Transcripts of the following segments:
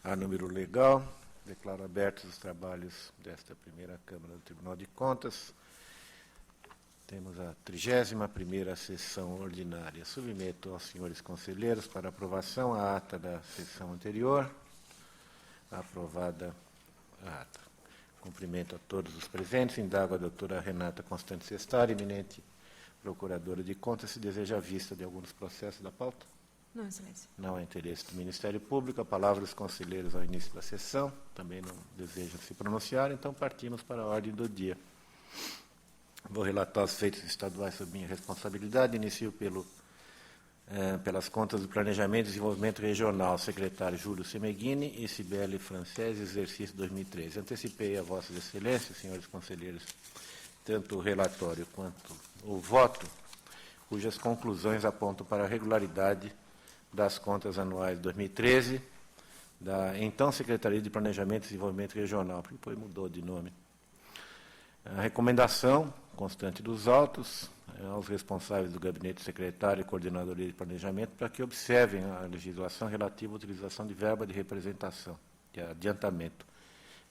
Há número legal. Declaro abertos os trabalhos desta primeira Câmara do Tribunal de Contas. Temos a 31ª sessão ordinária. Submeto aos senhores conselheiros para aprovação a ata da sessão anterior. Aprovada a ata. Cumprimento a todos os presentes. Indago a doutora Renata Constante Sestari, eminente procuradora de contas, se deseja a vista de alguns processos da pauta. Não, excelência. Não há interesse do Ministério Público. A palavra dos conselheiros ao início da sessão. Também não desejam se pronunciar, então partimos para a ordem do dia. Vou relatar os feitos estaduais sob minha responsabilidade. Inicio pelas contas do Planejamento e Desenvolvimento Regional, secretário Júlio Semeghini e Cibele Francese, exercício 2013. Antecipei a vossas excelências, senhores conselheiros, tanto o relatório quanto o voto, cujas conclusões apontam para a regularidade das contas anuais de 2013, da então Secretaria de Planejamento e Desenvolvimento Regional, porque depois mudou de nome. A recomendação constante dos autos aos responsáveis do Gabinete Secretário e Coordenadoria de Planejamento para que observem a legislação relativa à utilização de verba de representação, de adiantamento,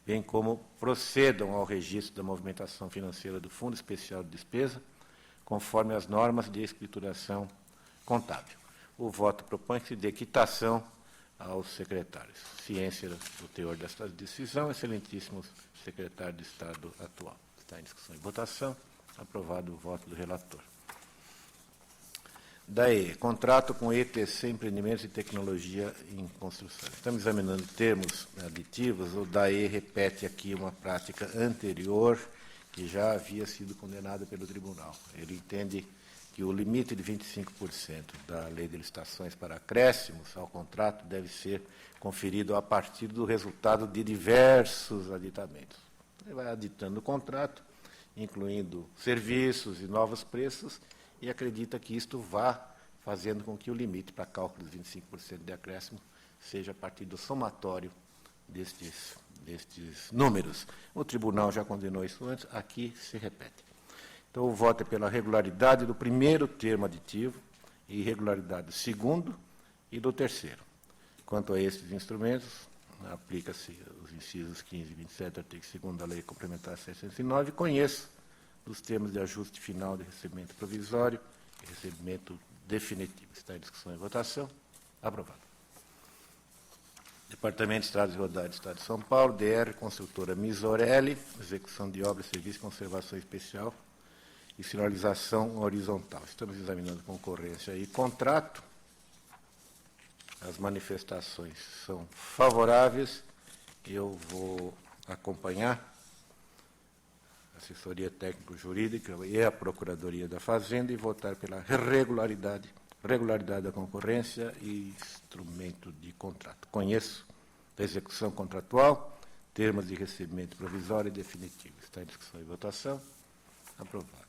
bem como procedam ao registro da movimentação financeira do Fundo Especial de Despesa, conforme as normas de escrituração contábil. O voto propõe que se dê quitação aos secretários. Ciência do teor desta decisão, excelentíssimo secretário de Estado atual. Está em discussão e votação. Aprovado o voto do relator. Daí, contrato com ETC Empreendimentos e Tecnologia em Construção. Estamos examinando termos aditivos. O DAE repete aqui uma prática anterior que já havia sido condenada pelo tribunal. Ele entende que o limite de 25% da Lei de Licitações para acréscimos ao contrato deve ser conferido a partir do resultado de diversos aditamentos. Ele vai aditando o contrato, incluindo serviços e novos preços, e acredita que isto vá fazendo com que o limite para cálculo de 25% de acréscimo seja a partir do somatório destes números. O tribunal já condenou isso antes, aqui se repete. Então, o voto é pela regularidade do primeiro termo aditivo e irregularidade do segundo e do terceiro. Quanto a estes instrumentos, aplica-se os incisos 15 e 27 do artigo 2º da Lei Complementar 609, conheço dos termos de ajuste final de recebimento provisório e recebimento definitivo. Está em discussão e votação. Aprovado. Departamento de Estradas e Rodoviárias do Estado de São Paulo, DR, construtora Misorelli, execução de obras, serviço de conservação especial e sinalização horizontal. Estamos examinando concorrência e contrato. As manifestações são favoráveis. Eu vou acompanhar a assessoria técnico-jurídica e a Procuradoria da Fazenda e votar pela regularidade da concorrência e instrumento de contrato. Conheço da execução contratual, termos de recebimento provisório e definitivo. Está em discussão e votação. Aprovado.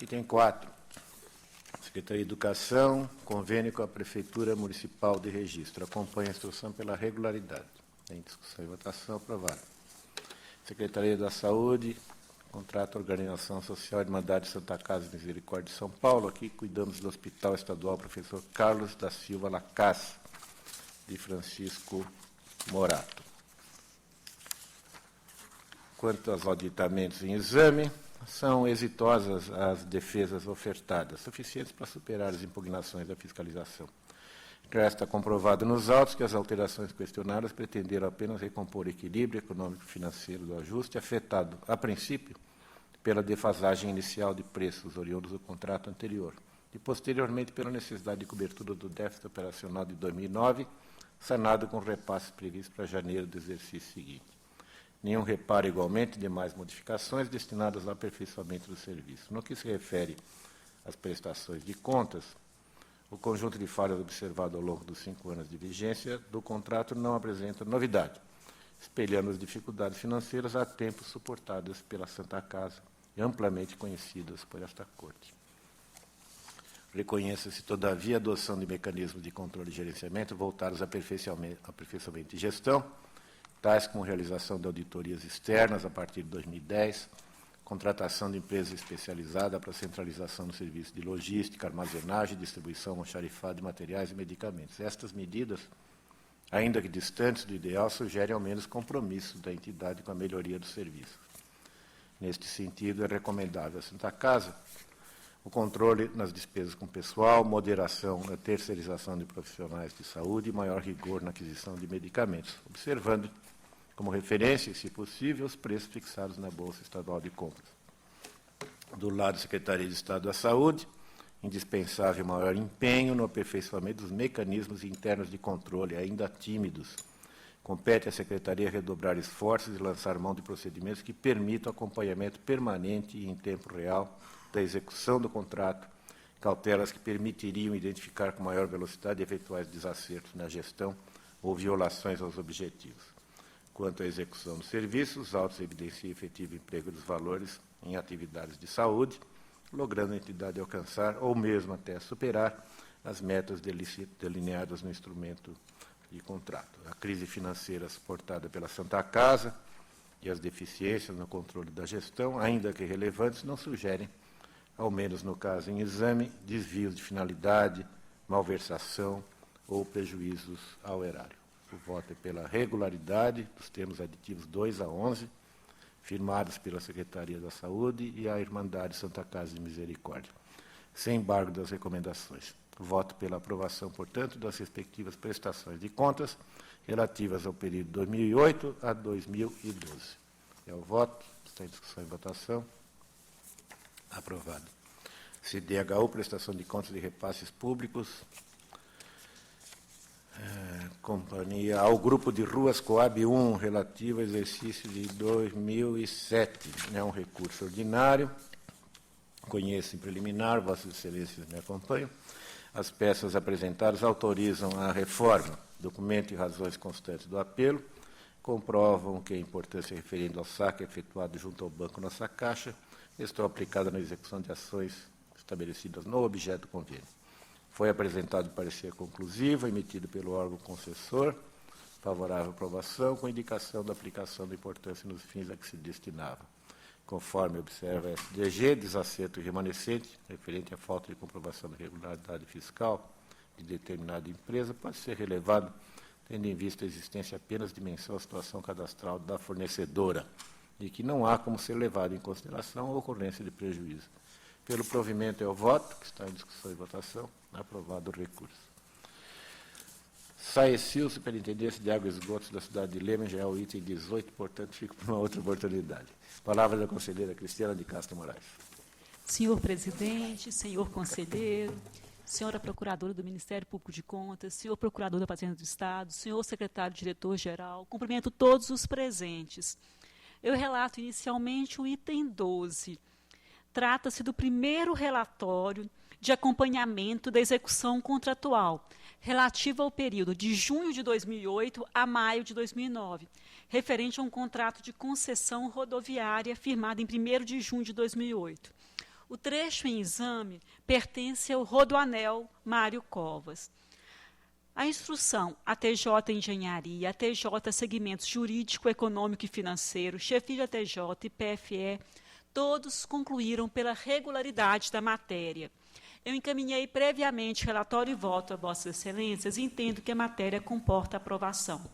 Item 4. Secretaria de Educação, convênio com a Prefeitura Municipal de Registro. Acompanha a instrução pela regularidade. Em discussão e votação, aprovado. Secretaria da Saúde, contrato Organização Social e Irmandade Santa Casa de Misericórdia de São Paulo. Aqui cuidamos do Hospital Estadual Professor Carlos da Silva Lacaz, de Francisco Morato. Quanto aos auditamentos em exame, são exitosas as defesas ofertadas, suficientes para superar as impugnações da fiscalização. Resta comprovado nos autos que as alterações questionadas pretenderam apenas recompor o equilíbrio econômico-financeiro do ajuste, afetado, a princípio, pela defasagem inicial de preços oriundos do contrato anterior, e posteriormente pela necessidade de cobertura do déficit operacional de 2009, sanado com repasses previstos para janeiro do exercício seguinte. Nenhum reparo, igualmente, de mais modificações destinadas ao aperfeiçoamento do serviço. No que se refere às prestações de contas, o conjunto de falhas observado ao longo dos 5 anos de vigência do contrato não apresenta novidade, espelhando as dificuldades financeiras há tempo suportadas pela Santa Casa e amplamente conhecidas por esta Corte. Reconheça-se, todavia, a adoção de mecanismos de controle e gerenciamento voltados ao aperfeiçoamento de gestão, tais como realização de auditorias externas a partir de 2010, contratação de empresa especializada para centralização do serviço de logística, armazenagem, distribuição, almoxarifado de materiais e medicamentos. Estas medidas ainda que distantes do ideal, sugerem ao menos compromisso da entidade com a melhoria do serviço. Neste sentido, é recomendável à Santa Casa o controle nas despesas com pessoal, moderação na terceirização de profissionais de saúde e maior rigor na aquisição de medicamentos, observando como referência, se possível, os preços fixados na Bolsa Estadual de Compras. Do lado da Secretaria de Estado da Saúde, indispensável maior empenho no aperfeiçoamento dos mecanismos internos de controle, ainda tímidos. Compete à Secretaria redobrar esforços e lançar mão de procedimentos que permitam acompanhamento permanente e em tempo real da execução do contrato, cautelas que permitiriam identificar com maior velocidade eventuais desacertos na gestão ou violações aos objetivos. Quanto à execução do serviço, os autos evidenciam o efetivo emprego dos valores em atividades de saúde, logrando a entidade alcançar ou mesmo até superar as metas delineadas no instrumento de contrato. A crise financeira suportada pela Santa Casa e as deficiências no controle da gestão, ainda que relevantes, não sugerem, ao menos no caso em exame, desvios de finalidade, malversação ou prejuízos ao erário. O voto é pela regularidade dos termos aditivos 2 a 11, firmados pela Secretaria da Saúde e a Irmandade Santa Casa de Misericórdia, sem embargo das recomendações. Voto pela aprovação, portanto, das respectivas prestações de contas relativas ao período 2008 a 2012. É o voto, está em discussão e votação. Aprovado. CDHU, prestação de contas de repasses públicos. Companhia ao Grupo de Ruas Coab 1, relativo ao exercício de 2007. É um recurso ordinário. Conheço em preliminar, Vossas Excelências me acompanham. As peças apresentadas autorizam a reforma, documento e razões constantes do apelo, comprovam que a importância referente ao saque efetuado junto ao Banco Nossa Caixa estão aplicadas na execução de ações estabelecidas no objeto do convênio. Foi apresentado o parecer conclusivo, emitido pelo órgão concessor, favorável à aprovação, com indicação da aplicação da importância nos fins a que se destinava. Conforme observa a SDG, desacerto remanescente, referente à falta de comprovação da regularidade fiscal de determinada empresa, pode ser relevado, tendo em vista a existência apenas de menção à situação cadastral da fornecedora, e que não há como ser levado em consideração a ocorrência de prejuízo. Pelo provimento é o voto, que está em discussão e votação. Aprovado o recurso. SAECIL, Superintendência de Águas e Esgotos da cidade de Lema, já é o item 18, portanto, fico para uma outra oportunidade. Palavra da conselheira Cristiana de Castro Moraes. Senhor presidente, senhor conselheiro, senhora procuradora do Ministério Público de Contas, senhor procurador da Fazenda do Estado, senhor secretário-diretor-geral, cumprimento todos os presentes. Eu relato inicialmente o item 12. Trata-se do primeiro relatório de acompanhamento da execução contratual, relativa ao período de junho de 2008 a maio de 2009, referente a um contrato de concessão rodoviária firmado em 1º de junho de 2008. O trecho em exame pertence ao Rodoanel Mário Covas. A instrução ATJ Engenharia, ATJ Segmentos Jurídico, Econômico e Financeiro, Chefia ATJ e PFE, todos concluíram pela regularidade da matéria. Eu encaminhei previamente relatório e voto a Vossas Excelências e entendo que a matéria comporta aprovação.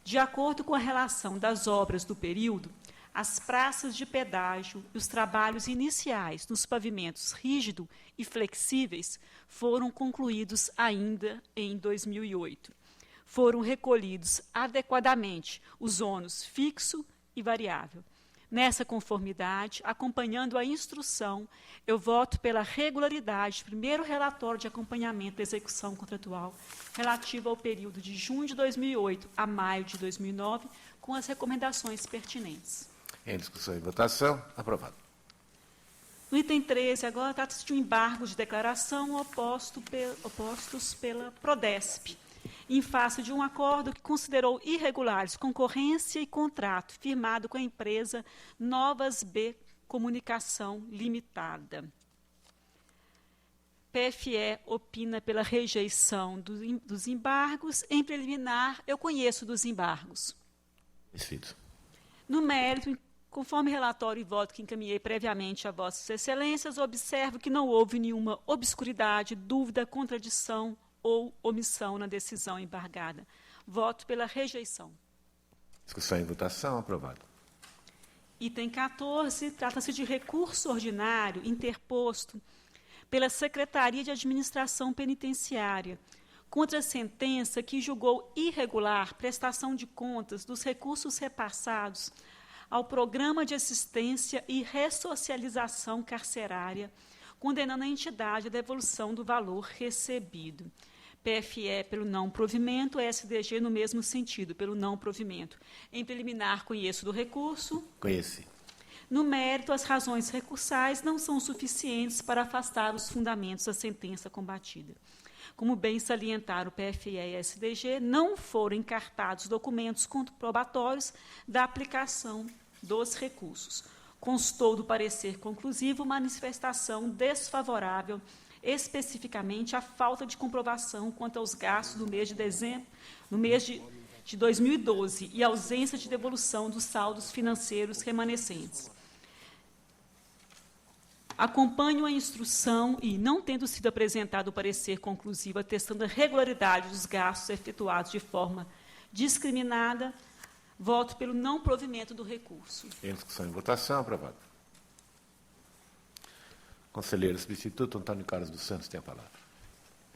De acordo com a relação das obras do período, as praças de pedágio e os trabalhos iniciais nos pavimentos rígidos e flexíveis foram concluídos ainda em 2008. Foram recolhidos adequadamente os ônus fixo e variável. Nessa conformidade, acompanhando a instrução, eu voto pela regularidade do primeiro relatório de acompanhamento da execução contratual relativo ao período de junho de 2008 a maio de 2009, com as recomendações pertinentes. Em discussão e votação, aprovado. No item 13, agora trata-se de um embargo de declaração opostos pela Prodesp, em face de um acordo que considerou irregulares concorrência e contrato firmado com a empresa Novas B Comunicação Limitada. PFE opina pela rejeição dos embargos. Em preliminar, eu conheço dos embargos. Perfeito. No mérito, conforme relatório e voto que encaminhei previamente a Vossas Excelências, observo que não houve nenhuma obscuridade, dúvida, contradição ou omissão na decisão embargada. Voto pela rejeição. Discussão e votação. Aprovado. Item 14, trata-se de recurso ordinário interposto pela Secretaria de Administração Penitenciária contra a sentença que julgou irregular prestação de contas dos recursos repassados ao Programa de Assistência e Ressocialização Carcerária, condenando a entidade à devolução do valor recebido. PFE pelo não provimento, SDG no mesmo sentido, pelo não provimento. Em preliminar, conheço do recurso. Conheci. No mérito, as razões recursais não são suficientes para afastar os fundamentos da sentença combatida. Como bem salientaram o PFE e SDG, não foram encartados documentos comprobatórios da aplicação dos recursos. Constou do parecer conclusivo manifestação desfavorável, especificamente a falta de comprovação quanto aos gastos do mês de dezembro, no mês de 2012 e ausência de devolução dos saldos financeiros remanescentes. Acompanho a instrução e, não tendo sido apresentado o parecer conclusivo atestando a regularidade dos gastos efetuados de forma discriminada, voto pelo não provimento do recurso. Em discussão e votação. Aprovado. Conselheiro substituto Antônio Carlos dos Santos tem a palavra.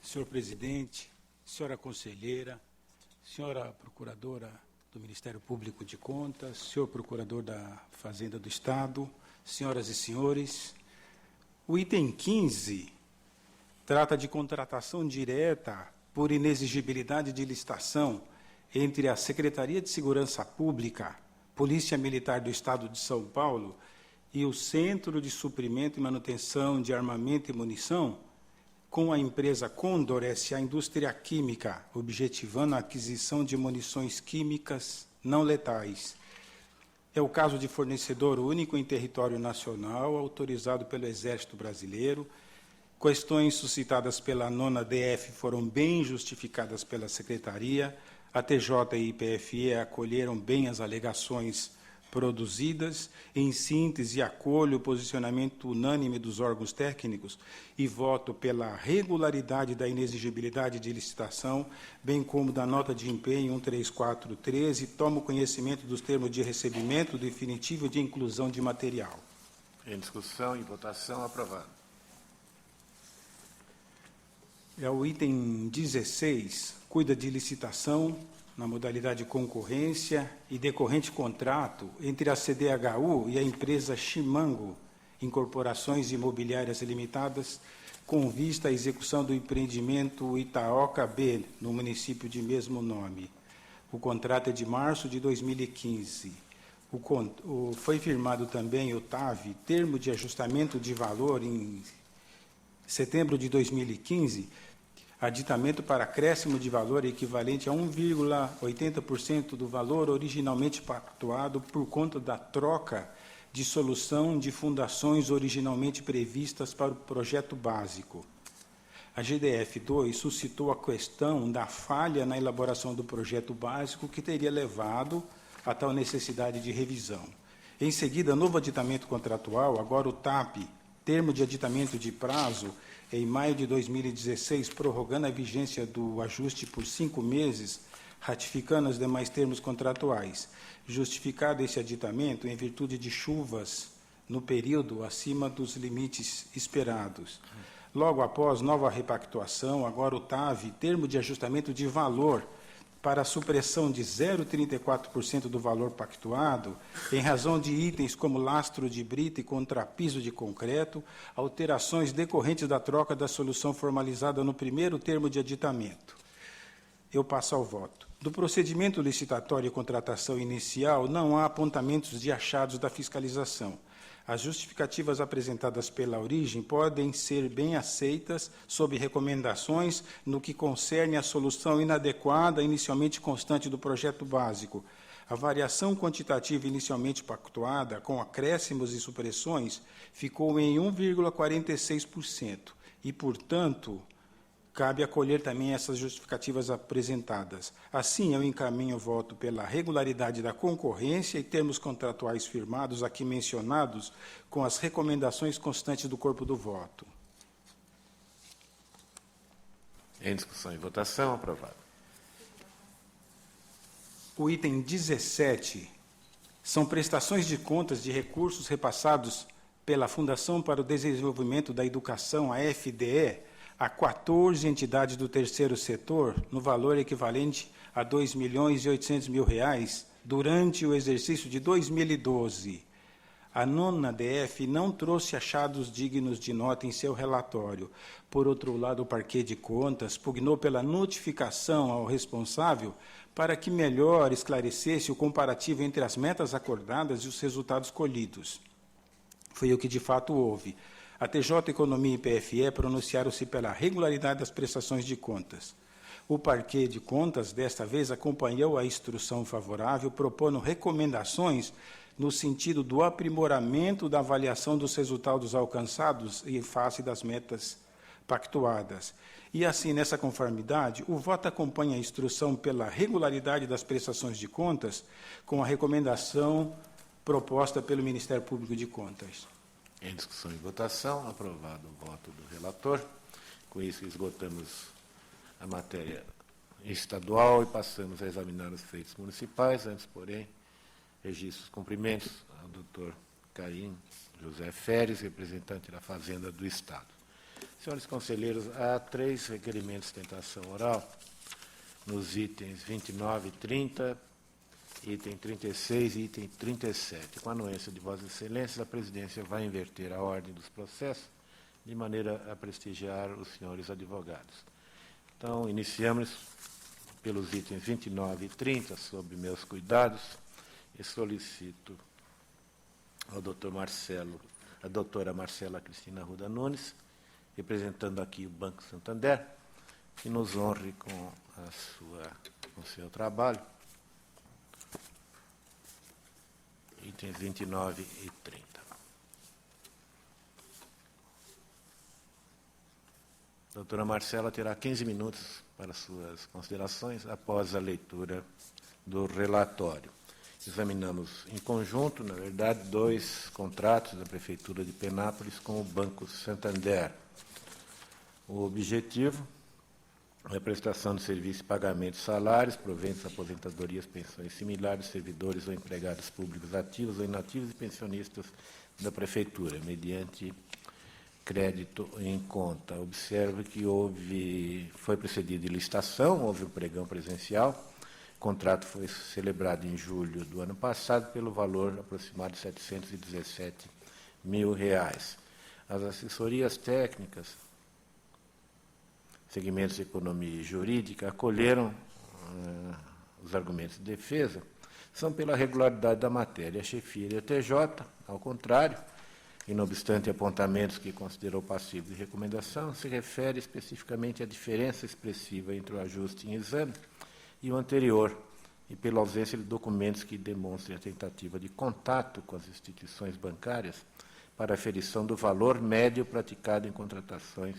Senhor presidente, senhora conselheira, senhora procuradora do Ministério Público de Contas, senhor procurador da Fazenda do Estado, senhoras e senhores, o item 15 trata de contratação direta por inexigibilidade de licitação entre a Secretaria de Segurança Pública, Polícia Militar do Estado de São Paulo e o Centro de Suprimento e Manutenção de Armamento e Munição, com a empresa Condor S.A. Indústria Química, objetivando a aquisição de munições químicas não letais. É o caso de fornecedor único em território nacional, autorizado pelo Exército Brasileiro. Questões suscitadas pela 9ª DF foram bem justificadas pela Secretaria. A TJ e IPFE acolheram bem as alegações produzidas. Em síntese, acolho o posicionamento unânime dos órgãos técnicos e voto pela regularidade da inexigibilidade de licitação, bem como da nota de empenho 13413, e tomo conhecimento dos termos de recebimento definitivo e de inclusão de material. Em discussão e votação. Aprovado. É o item 16, cuida de licitação na modalidade de concorrência e decorrente contrato entre a CDHU e a empresa Chimango, Incorporações Imobiliárias Limitadas, com vista à execução do empreendimento Itaoca B, no município de mesmo nome. O contrato é de março de 2015. Foi firmado também o TAV, termo de ajustamento de valor, em setembro de 2015, aditamento para acréscimo de valor equivalente a 1,80% do valor originalmente pactuado por conta da troca de solução de fundações originalmente previstas para o projeto básico. A GDF2 suscitou a questão da falha na elaboração do projeto básico que teria levado a tal necessidade de revisão. Em seguida, novo aditamento contratual, agora o TAP, termo de aditamento de prazo, em maio de 2016, prorrogando a vigência do ajuste por 5 meses, ratificando os demais termos contratuais. Justificado esse aditamento em virtude de chuvas no período acima dos limites esperados. Logo após nova repactuação, agora o TAV, termo de ajustamento de valor, para a supressão de 0,34% do valor pactuado, em razão de itens como lastro de brita e contrapiso de concreto, alterações decorrentes da troca da solução formalizada no primeiro termo de aditamento. Eu passo ao voto. Do procedimento licitatório e contratação inicial, não há apontamentos de achados da fiscalização. As justificativas apresentadas pela origem podem ser bem aceitas sob recomendações no que concerne à solução inadequada inicialmente constante do projeto básico. A variação quantitativa inicialmente pactuada, com acréscimos e supressões, ficou em 1,46% e, portanto, cabe acolher também essas justificativas apresentadas. Assim, eu encaminho o voto pela regularidade da concorrência e termos contratuais firmados aqui mencionados, com as recomendações constantes do corpo do voto. Em discussão e votação. Aprovado. o item 17 são prestações de contas de recursos repassados pela Fundação para o Desenvolvimento da Educação, a FDE, a 14 entidades do terceiro setor, no valor equivalente a R$ 2.800.000, durante o exercício de 2012. A nona DF não trouxe achados dignos de nota em seu relatório. Por outro lado, o Parquê de Contas pugnou pela notificação ao responsável para que melhor esclarecesse o comparativo entre as metas acordadas e os resultados colhidos. Foi o que de fato houve. A TJ Economia e PFE pronunciaram-se pela regularidade das prestações de contas. O Parquê de Contas, desta vez, acompanhou a instrução favorável, propondo recomendações no sentido do aprimoramento da avaliação dos resultados alcançados em face das metas pactuadas. E, assim, nessa conformidade, o voto acompanha a instrução pela regularidade das prestações de contas com a recomendação proposta pelo Ministério Público de Contas. Em discussão e votação, aprovado o voto do relator. Com isso, esgotamos a matéria estadual e passamos a examinar os feitos municipais. Antes, porém, registro os cumprimentos ao doutor Caim José Feres, representante da Fazenda do Estado. Senhores conselheiros, há 3 requerimentos de sustentação oral nos itens 29 e 30, item 36 e item 37. Com a anuência de Vossas Excelências, a presidência vai inverter a ordem dos processos de maneira a prestigiar os senhores advogados. Então, iniciamos pelos itens 29 e 30, sob meus cuidados, e solicito ao doutor Marcelo, a doutora Marcela Cristina Arruda Nunes, representando aqui o Banco Santander, que nos honre com o seu trabalho. Itens 29 e 30. A doutora Marcela terá 15 minutos para suas considerações após a leitura do relatório. Examinamos em conjunto, na verdade, 2 contratos da Prefeitura de Penápolis com o Banco Santander. O objetivo é a prestação de serviços e pagamento de salários, proventos, aposentadorias, pensões similares, servidores ou empregados públicos ativos ou inativos e pensionistas da Prefeitura, mediante crédito em conta. Observe que foi precedido de licitação, houve um pregão presencial. O contrato foi celebrado em julho do ano passado pelo valor aproximado de R$ 717 mil. As assessorias técnicas, segmentos de economia jurídica, acolheram os argumentos de defesa, são pela regularidade da matéria. A chefia da TJ, ao contrário, e não obstante apontamentos que considerou passível de recomendação, se refere especificamente à diferença expressiva entre o ajuste em exame e o anterior, e pela ausência de documentos que demonstrem a tentativa de contato com as instituições bancárias para aferição do valor médio praticado em contratações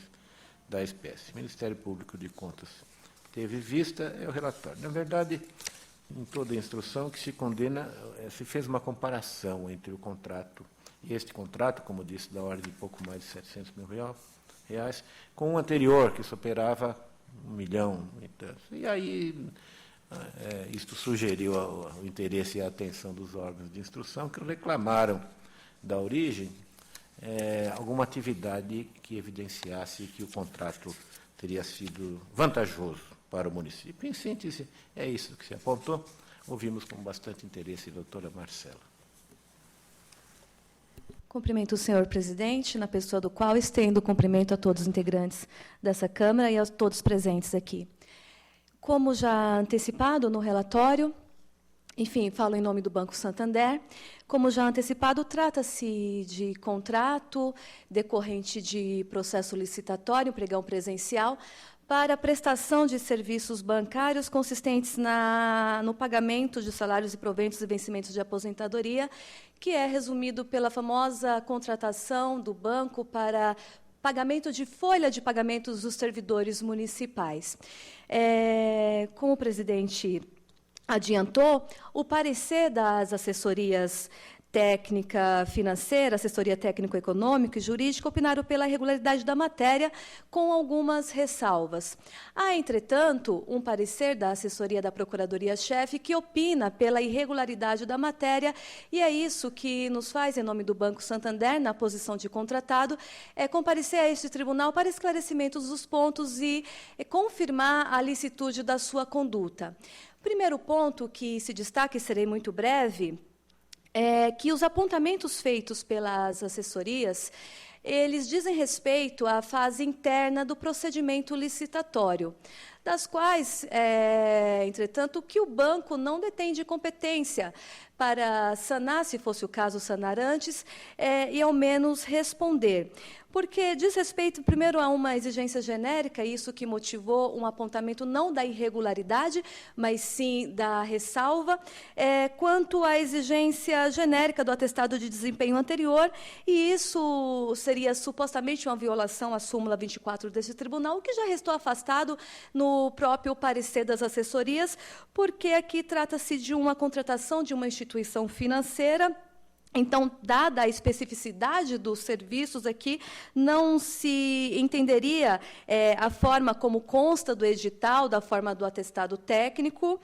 da espécie. O Ministério Público de Contas teve vista, é o relatório. Na verdade, em toda a instrução que se condena, se fez uma comparação entre o contrato, este contrato, como disse, da ordem de pouco mais de R$ 700 mil, com o anterior, que superava R$ 1 milhão e tanto. E aí, isto sugeriu o interesse e a atenção dos órgãos de instrução, que reclamaram da origem alguma atividade que evidenciasse que o contrato teria sido vantajoso para o município. Em síntese, é isso que se apontou. Ouvimos com bastante interesse a doutora Marcela. Cumprimento o senhor presidente, na pessoa do qual estendo o cumprimento a todos os integrantes dessa Câmara e a todos presentes aqui. Como já antecipado no relatório, enfim, falo em nome do Banco Santander, como já antecipado, trata-se de contrato decorrente de processo licitatório, pregão presencial, para prestação de serviços bancários consistentes no pagamento de salários e proventos e vencimentos de aposentadoria, que é resumido pela famosa contratação do banco para pagamento de folha de pagamentos dos servidores municipais. Como o presidente adiantou, o parecer das assessorias técnica financeira, assessoria técnico-econômica e jurídica, opinaram pela regularidade da matéria, com algumas ressalvas. Há, entretanto, um parecer da assessoria da Procuradoria-Chefe que opina pela irregularidade da matéria, e é isso que nos faz, em nome do Banco Santander, na posição de contratado, comparecer a este tribunal para esclarecimentos dos pontos e confirmar a licitude da sua conduta. O primeiro ponto que se destaca, e serei muito breve, é que os apontamentos feitos pelas assessorias, eles dizem respeito à fase interna do procedimento licitatório, das quais, entretanto, que o banco não detém de competência para sanar, se fosse o caso, sanar antes, e, ao menos, responder. Porque diz respeito, primeiro, a uma exigência genérica, isso que motivou um apontamento não da irregularidade, mas sim da ressalva, quanto à exigência genérica do atestado de desempenho anterior, e isso seria supostamente uma violação à súmula 24 desse tribunal, o que já restou afastado no próprio parecer das assessorias, porque aqui trata-se de uma contratação de uma instituição financeira. Então, dada a especificidade dos serviços aqui, não se entenderia a forma como consta do edital, da forma do atestado técnico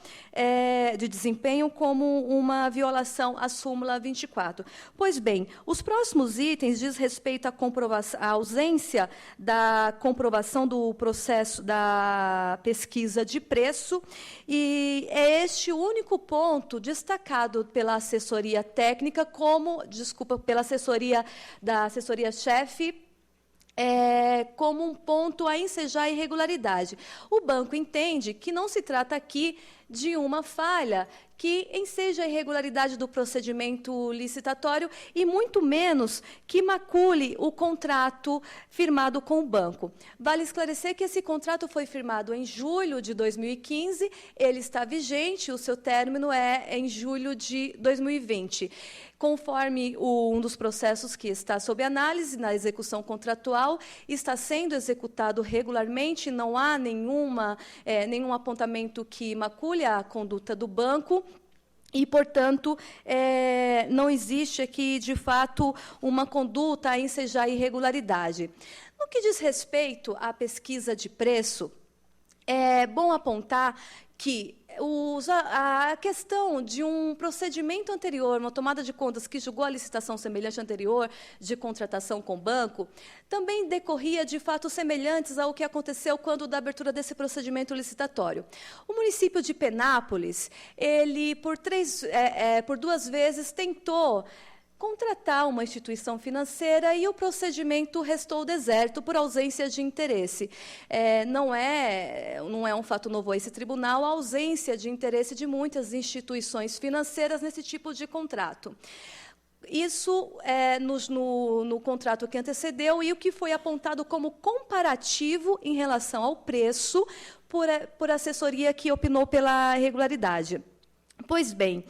de desempenho, como uma violação à súmula 24. Pois bem, os próximos itens diz respeito à ausência da comprovação do processo da pesquisa de preço, e é este o único ponto destacado pela assessoria técnica pela assessoria da assessoria-chefe, como um ponto a ensejar a irregularidade. O banco entende que não se trata aqui de uma falha que enseja a irregularidade do procedimento licitatório e, muito menos, que macule o contrato firmado com o banco. Vale esclarecer que esse contrato foi firmado em julho de 2015, ele está vigente, o seu término é em julho de 2020. Conforme um dos processos que está sob análise na execução contratual, está sendo executado regularmente, não há nenhum apontamento que macule a conduta do banco, e, portanto, não existe aqui, de fato, uma conduta a ensejar irregularidade. No que diz respeito à pesquisa de preço, é bom apontar que a questão de um procedimento anterior, uma tomada de contas que julgou a licitação semelhante anterior de contratação com banco, também decorria de fatos semelhantes ao que aconteceu quando da abertura desse procedimento licitatório. O município de Penápolis, ele, por 2 vezes, tentou contratar uma instituição financeira e o procedimento restou deserto por ausência de interesse. Não é um fato novo a esse tribunal a ausência de interesse de muitas instituições financeiras nesse tipo de contrato. Isso no contrato que antecedeu, e o que foi apontado como comparativo em relação ao preço por assessoria que opinou pela irregularidade. Pois bem,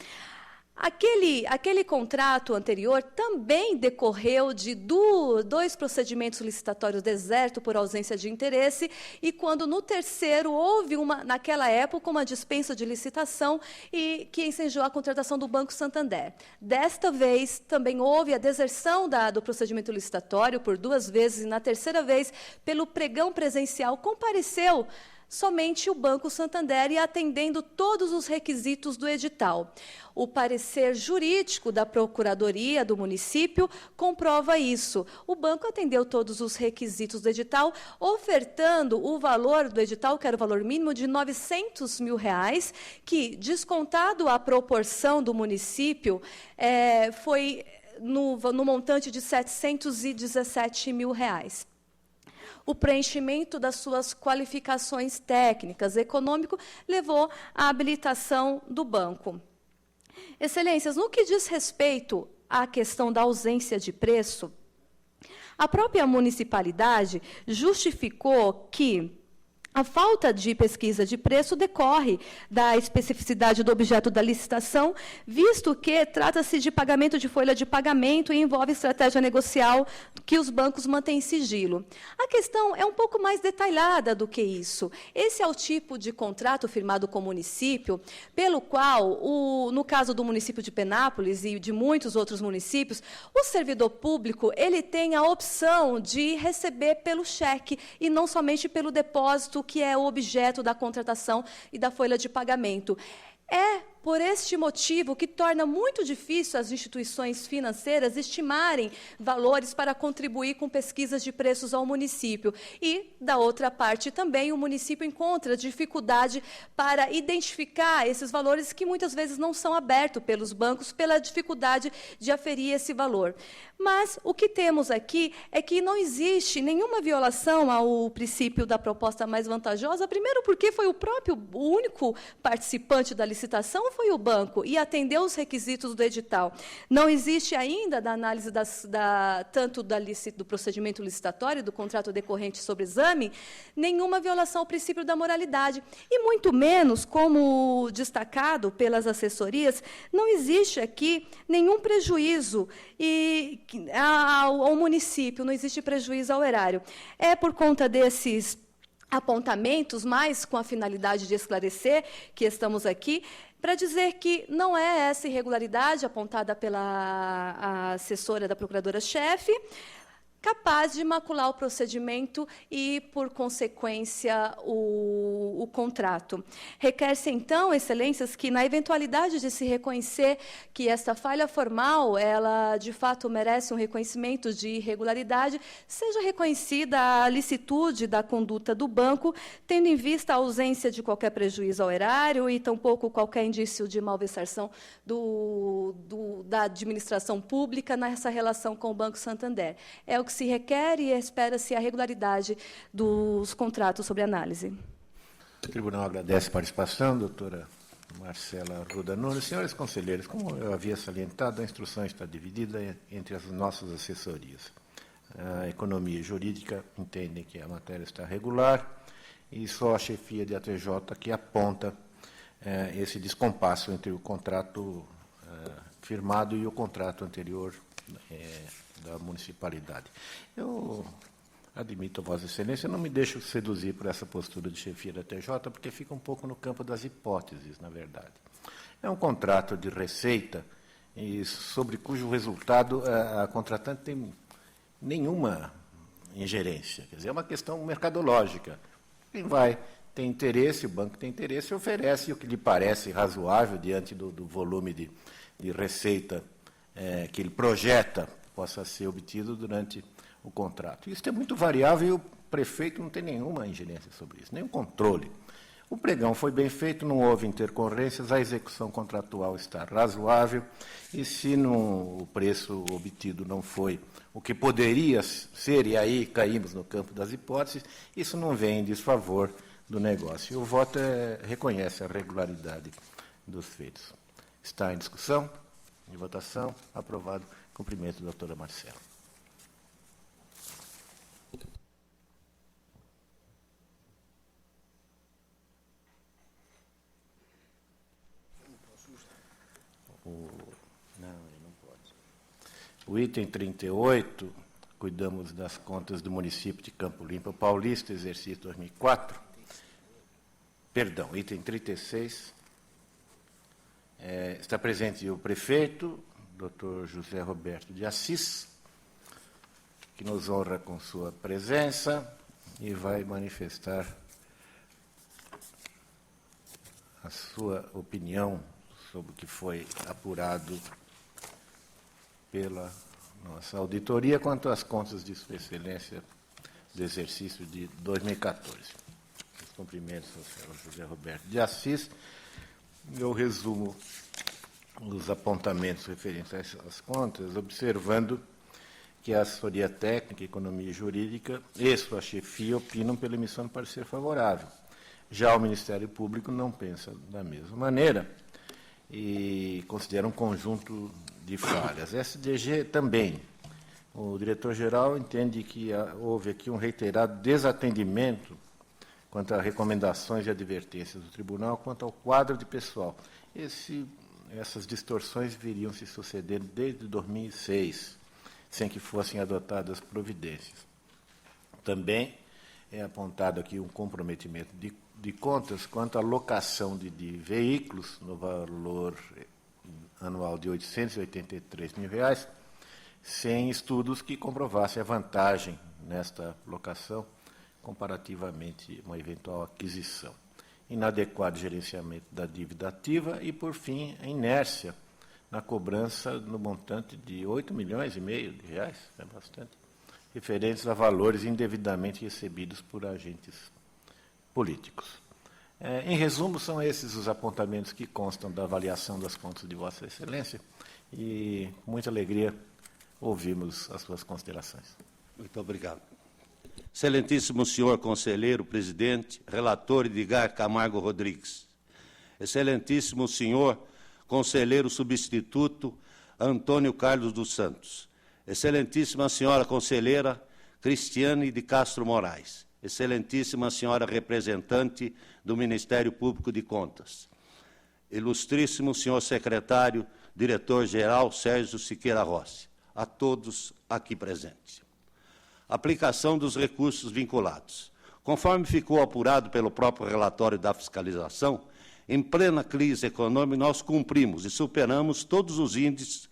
aquele contrato anterior também decorreu de 2 procedimentos licitatórios deserto por ausência de interesse, e quando no terceiro houve, naquela época, uma dispensa de licitação e que ensejou a contratação do Banco Santander. Desta vez, também houve a deserção do procedimento licitatório por 2 vezes, e na terceira vez, pelo pregão presencial, compareceu somente o Banco Santander, e atendendo todos os requisitos do edital. O parecer jurídico da Procuradoria do município comprova isso. O banco atendeu todos os requisitos do edital, ofertando o valor do edital, que era o valor mínimo de R$ 900 mil, que, descontado a proporção do município, foi no montante de R$ 717 mil. O preenchimento das suas qualificações técnicas, econômico, levou à habilitação do banco. Excelências, no que diz respeito à questão da ausência de preço, a própria municipalidade justificou que A falta de pesquisa de preço decorre da especificidade do objeto da licitação, visto que trata-se de pagamento de folha de pagamento e envolve estratégia negocial que os bancos mantêm em sigilo. A questão é um pouco mais detalhada do que isso. Esse é o tipo de contrato firmado com o município, pelo qual, no caso do município de Penápolis e de muitos outros municípios, o servidor público ele tem a opção de receber pelo cheque e não somente pelo depósito, que é o objeto da contratação e da folha de pagamento. É por este motivo que torna muito difícil as instituições financeiras estimarem valores para contribuir com pesquisas de preços ao município. E, da outra parte, também o município encontra dificuldade para identificar esses valores que muitas vezes não são abertos pelos bancos pela dificuldade de aferir esse valor. Mas o que temos aqui é que não existe nenhuma violação ao princípio da proposta mais vantajosa, primeiro porque foi o único participante da licitação, foi o banco, e atendeu os requisitos do edital. Não existe ainda, da análise tanto do procedimento licitatório, do contrato decorrente sobre exame, nenhuma violação ao princípio da moralidade. E, muito menos, como destacado pelas assessorias, não existe aqui nenhum prejuízo ao município, não existe prejuízo ao erário. É por conta desses apontamentos, mas com a finalidade de esclarecer que estamos aqui, para dizer que não é essa irregularidade apontada pela assessora da procuradora-chefe capaz de macular o procedimento e, por consequência, o contrato. Requer-se, então, excelências, que, na eventualidade de se reconhecer que esta falha formal, ela, de fato, merece um reconhecimento de irregularidade, seja reconhecida a licitude da conduta do banco, tendo em vista a ausência de qualquer prejuízo ao erário e, tampouco, qualquer indício de malversação da administração pública nessa relação com o Banco Santander. É o que se requer e espera-se a regularidade dos contratos sobre análise. O tribunal agradece a participação, doutora Marcela Arruda Nunes. Senhores conselheiros, como eu havia salientado, a instrução está dividida entre as nossas assessorias. A economia e jurídica entendem que a matéria está regular e só a chefia de ATJ que aponta esse descompasso entre o contrato firmado e o contrato anterior da municipalidade. Eu admito a Vossa Excelência, não me deixo seduzir por essa postura de chefia da TJ, porque fica um pouco no campo das hipóteses, na verdade. É um contrato de receita e sobre cujo resultado a contratante tem nenhuma ingerência. Quer dizer, é uma questão mercadológica. Quem tem interesse, o banco tem interesse, oferece o que lhe parece razoável diante do volume de receita que ele projeta possa ser obtido durante o contrato. Isso é muito variável e o prefeito não tem nenhuma ingerência sobre isso, nenhum controle. O pregão foi bem feito, não houve intercorrências, a execução contratual está razoável e se o preço obtido não foi o que poderia ser, e aí caímos no campo das hipóteses, isso não vem em desfavor do negócio. O voto reconhece a regularidade dos feitos. Está em discussão, em votação, aprovado. Cumprimento, doutora Marcela. O item 38, cuidamos das contas do município de Campo Limpo Paulista, exercício 2004. Perdão, item 36. Está presente o prefeito, Dr. José Roberto de Assis, que nos honra com sua presença e vai manifestar a sua opinião sobre o que foi apurado pela nossa auditoria quanto às contas de Sua Excelência do exercício de 2014. Os cumprimentos ao senhor José Roberto de Assis. Eu resumo os apontamentos referentes às contas, observando que a assessoria técnica, economia e jurídica e sua chefia opinam pela emissão de parecer favorável. Já o Ministério Público não pensa da mesma maneira e considera um conjunto de falhas. SDG também. O diretor-geral entende que houve aqui um reiterado desatendimento quanto a recomendações e advertências do tribunal, quanto ao quadro de pessoal. Essas distorções viriam se sucedendo desde 2006, sem que fossem adotadas providências. Também é apontado aqui um comprometimento de contas quanto à locação de veículos no valor anual de R$ 883 mil, sem estudos que comprovassem a vantagem nesta locação comparativamente a uma eventual aquisição. Inadequado gerenciamento da dívida ativa e, por fim, a inércia na cobrança no montante de R$ 8,5 milhões, é bastante, referentes a valores indevidamente recebidos por agentes políticos. Em resumo, são esses os apontamentos que constam da avaliação das contas de Vossa Excelência e, com muita alegria, ouvimos as suas considerações. Muito obrigado. Excelentíssimo senhor conselheiro, presidente, relator Edgar Camargo Rodrigues. Excelentíssimo senhor conselheiro substituto Antônio Carlos dos Santos. Excelentíssima senhora conselheira Cristiane de Castro Moraes. Excelentíssima senhora representante do Ministério Público de Contas. Ilustríssimo senhor secretário, diretor-geral Sérgio Siqueira Rossi. A todos aqui presentes. Aplicação dos recursos vinculados. Conforme ficou apurado pelo próprio relatório da fiscalização, em plena crise econômica, nós cumprimos e superamos todos os índices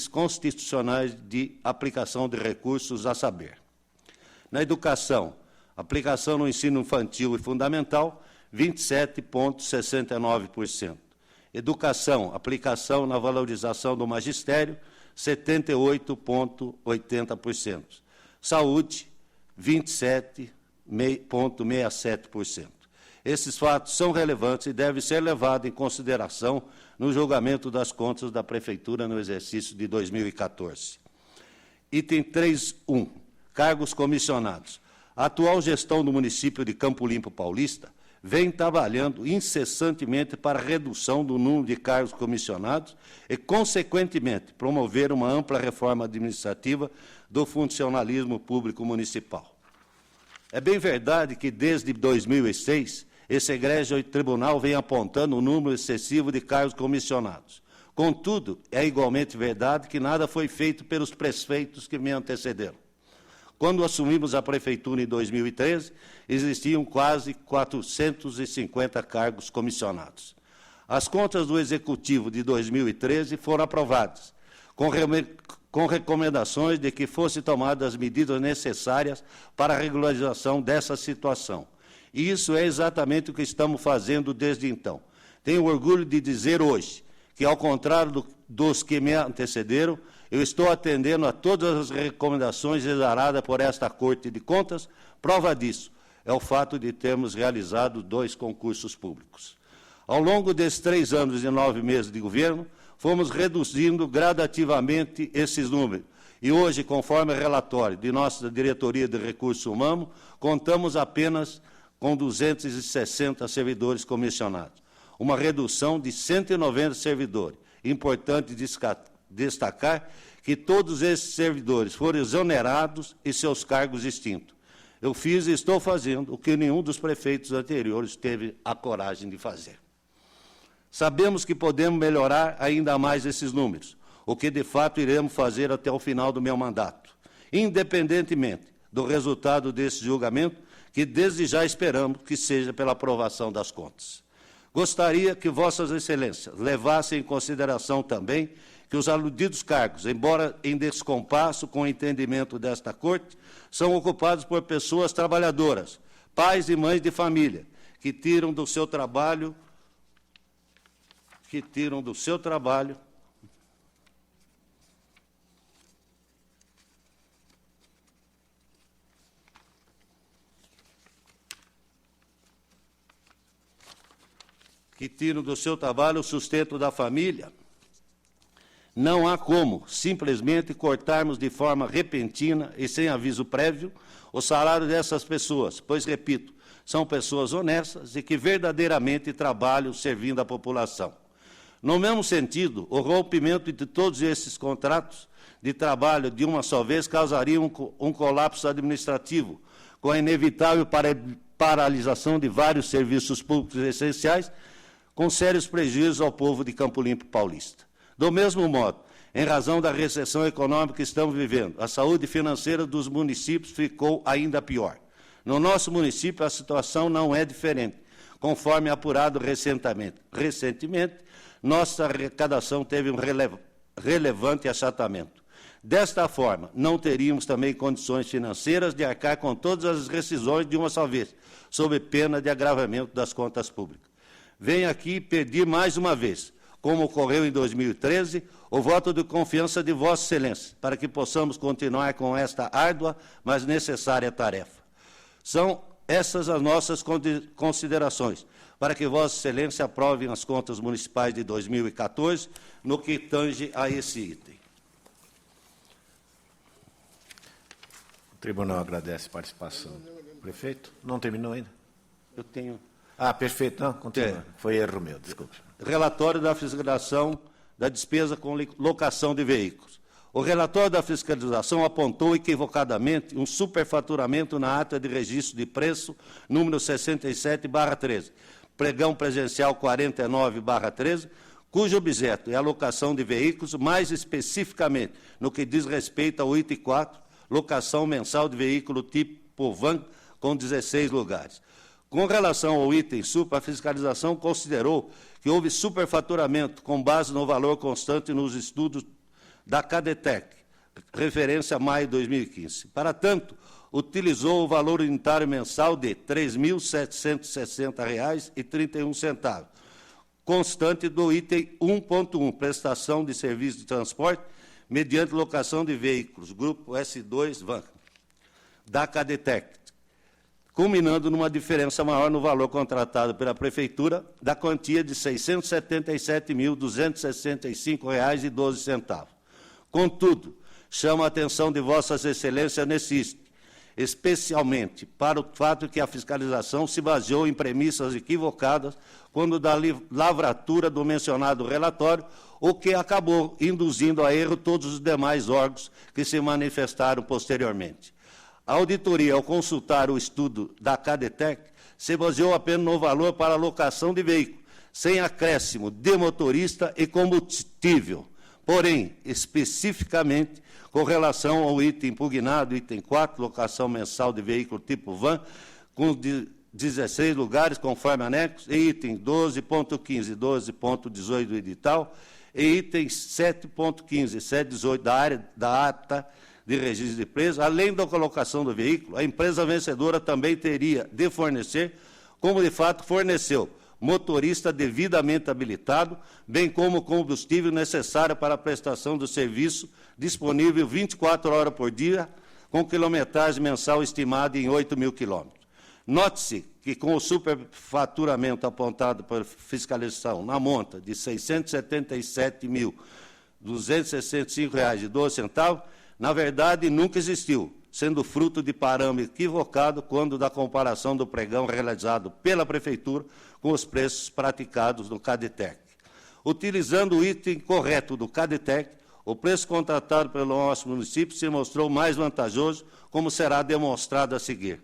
constitucionais de aplicação de recursos, a saber. Na educação, aplicação no ensino infantil e fundamental, 27,69%. Educação, aplicação na valorização do magistério, 78,80%. Saúde, 27,67%. Esses fatos são relevantes e devem ser levados em consideração no julgamento das contas da Prefeitura no exercício de 2014. Item 3.1. Cargos comissionados. A atual gestão do município de Campo Limpo Paulista vem trabalhando incessantemente para a redução do número de cargos comissionados e, consequentemente, promover uma ampla reforma administrativa do funcionalismo público municipal. É bem verdade que, desde 2006, esse egrégio tribunal vem apontando um número excessivo de cargos comissionados. Contudo, é igualmente verdade que nada foi feito pelos prefeitos que me antecederam. Quando assumimos a Prefeitura em 2013, existiam quase 450 cargos comissionados. As contas do Executivo de 2013 foram aprovadas, com recomendações de que fossem tomadas as medidas necessárias para a regularização dessa situação. E isso é exatamente o que estamos fazendo desde então. Tenho orgulho de dizer hoje que, ao contrário dos que me antecederam, eu estou atendendo a todas as recomendações exaradas por esta Corte de Contas. Prova disso é o fato de termos realizado 2 concursos públicos. Ao longo desses 3 anos e 9 meses de governo, fomos reduzindo gradativamente esses números. E hoje, conforme o relatório de nossa Diretoria de Recursos Humanos, contamos apenas com 260 servidores comissionados. Uma redução de 190 servidores. Importante destacar que todos esses servidores foram exonerados e seus cargos extintos. Eu fiz e estou fazendo o que nenhum dos prefeitos anteriores teve a coragem de fazer. Sabemos que podemos melhorar ainda mais esses números, o que de fato iremos fazer até o final do meu mandato, independentemente do resultado desse julgamento, que desde já esperamos que seja pela aprovação das contas. Gostaria que Vossas Excelências levassem em consideração também que os aludidos cargos, embora em descompasso com o entendimento desta Corte, são ocupados por pessoas trabalhadoras, pais e mães de família, que tiram do seu trabalho o sustento da família. Não há como simplesmente cortarmos de forma repentina e sem aviso prévio o salário dessas pessoas, pois, repito, são pessoas honestas e que verdadeiramente trabalham servindo a população. No mesmo sentido, o rompimento de todos esses contratos de trabalho de uma só vez causaria um colapso administrativo, com a inevitável paralisação de vários serviços públicos essenciais, com sérios prejuízos ao povo de Campo Limpo Paulista. Do mesmo modo, em razão da recessão econômica que estamos vivendo, a saúde financeira dos municípios ficou ainda pior. No nosso município, a situação não é diferente, conforme apurado recentemente, nossa arrecadação teve um relevante achatamento. Desta forma, não teríamos também condições financeiras de arcar com todas as rescisões de uma só vez, sob pena de agravamento das contas públicas. Venho aqui pedir mais uma vez, como ocorreu em 2013, o voto de confiança de Vossa Excelência, para que possamos continuar com esta árdua, mas necessária tarefa. São essas as nossas considerações, para que Vossa Excelência aprove as contas municipais de 2014, no que tange a esse item. O tribunal agradece a participação. Prefeito, não terminou ainda? Eu tenho... Ah, perfeito. Não, continua. Foi erro meu, desculpe. Relatório da fiscalização da despesa com locação de veículos. O relatório da fiscalização apontou equivocadamente um superfaturamento na ata de registro de preço número 67/13, pregão presencial 49/13, cujo objeto é a locação de veículos, mais especificamente no que diz respeito ao item 4, locação mensal de veículo tipo van com 16 lugares. Com relação ao item super, a fiscalização considerou que houve superfaturamento com base no valor constante nos estudos da Cadetec, referência a maio de 2015. Para tanto, utilizou o valor unitário mensal de R$ 3.760,31, constante do item 1.1, prestação de serviço de transporte mediante locação de veículos, grupo S2 Van, da Cadetec, culminando numa diferença maior no valor contratado pela Prefeitura da quantia de R$ 677.265,12. Contudo, chamo a atenção de Vossas Excelências nesse item, especialmente para o fato que a fiscalização se baseou em premissas equivocadas quando da lavratura do mencionado relatório, o que acabou induzindo a erro todos os demais órgãos que se manifestaram posteriormente. A auditoria, ao consultar o estudo da Cadetec, se baseou apenas no valor para a locação de veículo, sem acréscimo de motorista e combustível. Porém, especificamente, com relação ao item impugnado, item 4, locação mensal de veículo tipo van, com 16 lugares, conforme anexo, e item 12.15 e 12.18 do edital, e itens 7.15 e 7.18 da área da ata de registro de preço, além da colocação do veículo, a empresa vencedora também teria de fornecer, como de fato forneceu, motorista devidamente habilitado, bem como combustível necessário para a prestação do serviço, disponível 24 horas por dia, com quilometragem mensal estimada em 8.000 quilômetros. Note-se que, com o superfaturamento apontado por fiscalização na monta de R$ 677.265,12, na verdade, nunca existiu, sendo fruto de parâmetro equivocado quando da comparação do pregão realizado pela Prefeitura com os preços praticados no Cadetec. Utilizando o item correto do Cadetec, o preço contratado pelo nosso município se mostrou mais vantajoso, como será demonstrado a seguir.